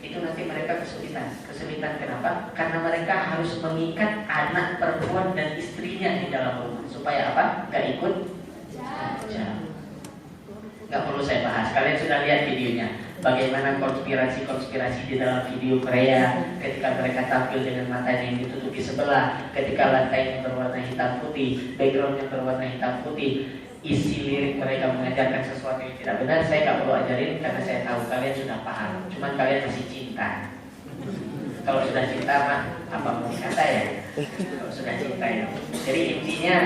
itu nanti mereka kesulitan. Kesulitan kenapa? Karena mereka harus mengikat anak perempuan dan istrinya di dalam rumah. Supaya apa? Gak ikut Dajjal. Gak perlu saya bahas, kalian sudah lihat videonya. Bagaimana konspirasi-konspirasi di dalam video Korea ketika mereka tampil dengan matanya yang ditutupi sebelah, ketika lantainya berwarna hitam putih, backgroundnya berwarna hitam putih. Isi lirik mereka mengajarkan sesuatu yang tidak benar. Saya gak perlu ajarin karena saya tahu kalian sudah paham. Cuman kalian masih cinta. Kalau sudah cinta mah apa mau dikata ya? Kalau sudah cinta ya. Jadi intinya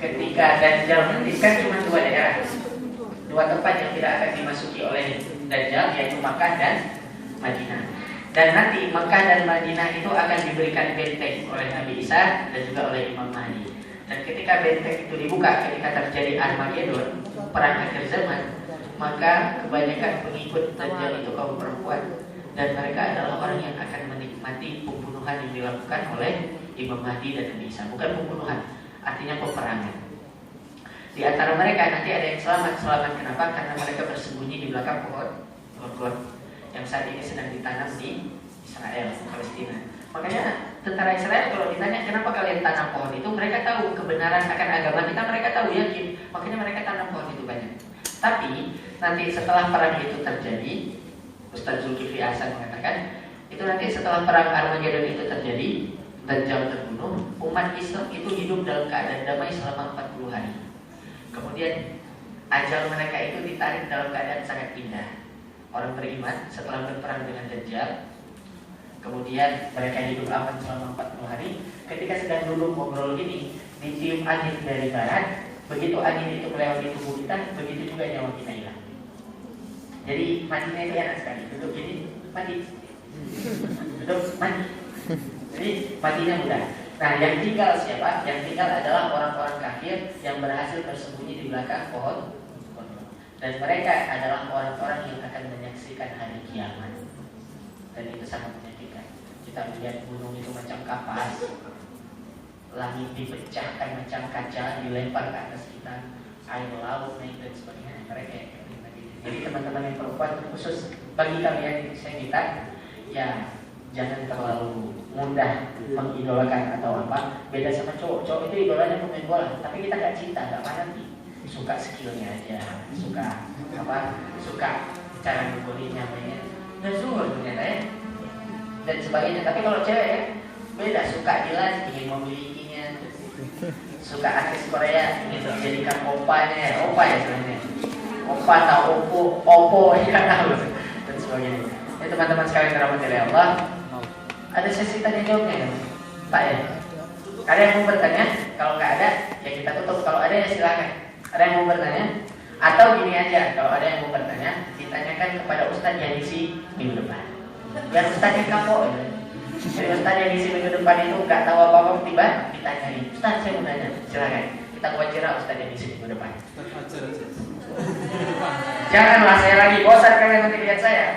ketika Dajjal nanti kan cuma dua daerah, dua tempat yang tidak akan dimasuki oleh Dajjal, yaitu Makkah dan Madinah. Dan nanti Makkah dan Madinah itu akan diberikan benteng oleh Nabi Isa dan juga oleh Imam Mahdi. Dan ketika benteng itu dibuka, ketika terjadi Armageddon, perang akhir zaman, maka kebanyakan pengikut Dajjal itu kaum perempuan. Dan mereka adalah orang yang akan menikmati pembunuhan yang dilakukan oleh Imam Mahdi dan Nabi Isa. Bukan pembunuhan, artinya peperangan. Di antara mereka nanti ada yang selamat. Selamat kenapa? Karena mereka bersembunyi di belakang pohon yang saat ini sedang ditanam di Israel, Palestina. Makanya tentara Israel kalau ditanya kenapa kalian tanam pohon itu, mereka tahu kebenaran akan agama kita, mereka tahu, yakin. Makanya mereka tanam pohon itu banyak. Tapi nanti setelah perang itu terjadi, Ustaz Zulkifli Hasan mengatakan, itu nanti setelah perang Armageddon itu terjadi, Dajjal terbunuh, umat Islam itu hidup dalam keadaan damai selama 40 hari. Kemudian ajal mereka itu ditarik dalam keadaan sangat indah. Orang beriman setelah berperang dengan Dajjal, kemudian mereka hidup aman selama 40 hari. Ketika sedang duduk ngobrol gini, ditiup angin dari barat. Begitu angin itu melewati tubuh kita, begitu juga nyawa kita hilang. Jadi matinya itu enak sekali. Duduk gini, mati. Duduk, mati. Jadi matinya mudah. Nah, yang tinggal siapa? Yang tinggal adalah orang-orang kafir yang berhasil bersembunyi di belakang pohon. Dan mereka adalah orang-orang yang akan menyaksikan hari kiamat. Dan itu sangat menyakitkan. Kita melihat gunung itu macam kapas, langit dipecahkan macam kaca, dilempar ke atas kita, air laut naik dan sebagainya. Mereka yang jadi teman-teman yang perempuan khusus bagi kalian yang saya minta, ya jangan terlalu mudah mengidolakan atau apa. Beda sama cowok. Cowok itu idolanya pemain bola, tapi kita nggak cinta, nggak fanatik. Suka skillnya aja, suka apa? Suka cara ngumpulnya, mainnya. Dan zuhur ternyata ya, dan sebagainya. Tapi kalau cewek ya beda, suka jelas ingin memilikinya, suka artis Korea ingin menjadikan opanya, opa ya sebenarnya, opa atau opo ya tahu dan sebagainya. Ya teman-teman sekalian dirahmati oleh Allah, ada sesi tanya jawabnya ya, Pak ya. Ada yang mau bertanya? Kalau nggak ada, ya kita tutup. Kalau ada ya silakan. Ada yang mau bertanya? Atau gini aja, kalau ada yang mau bertanya, ditanyakan kepada Ustadz yang isi minggu depan. Biar Ustadz yang kapok. Jadi Ustadz yang isi minggu depan itu nggak tahu apa-apa, tiba ditanyain. Ustadz saya mau tanya, silakan. Kita wawancara Ustadz yang isi minggu depan. Janganlah saya lagi bosan kalian nanti lihat saya.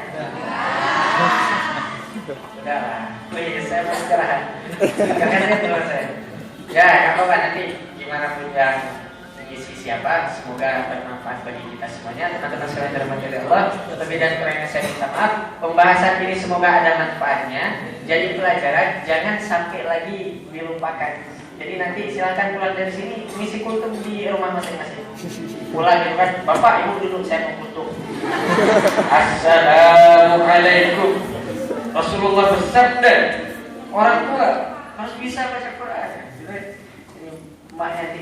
Udahlah, please saya mau istirahat. Kalian lihat teman saya. Ya, nggak apa-apa nanti gimana pun yang mengisi siapa, semoga bermanfaat bagi kita semuanya. Teman-teman sekalian dirahmati oleh Allah, lebih dan kurangnya saya minta maaf. Pembahasan ini semoga ada manfaatnya. Jadi pelajaran jangan sampai lagi dilupakan. Jadi nanti silakan pulang dari sini misi kultum di rumah masing-masing. Pulang gitu kan, Bapak Ibu duduk saya mau kultum. Assalamualaikum. Rasulullah bersabda, orang tua harus bisa baca Quran. Ini maknya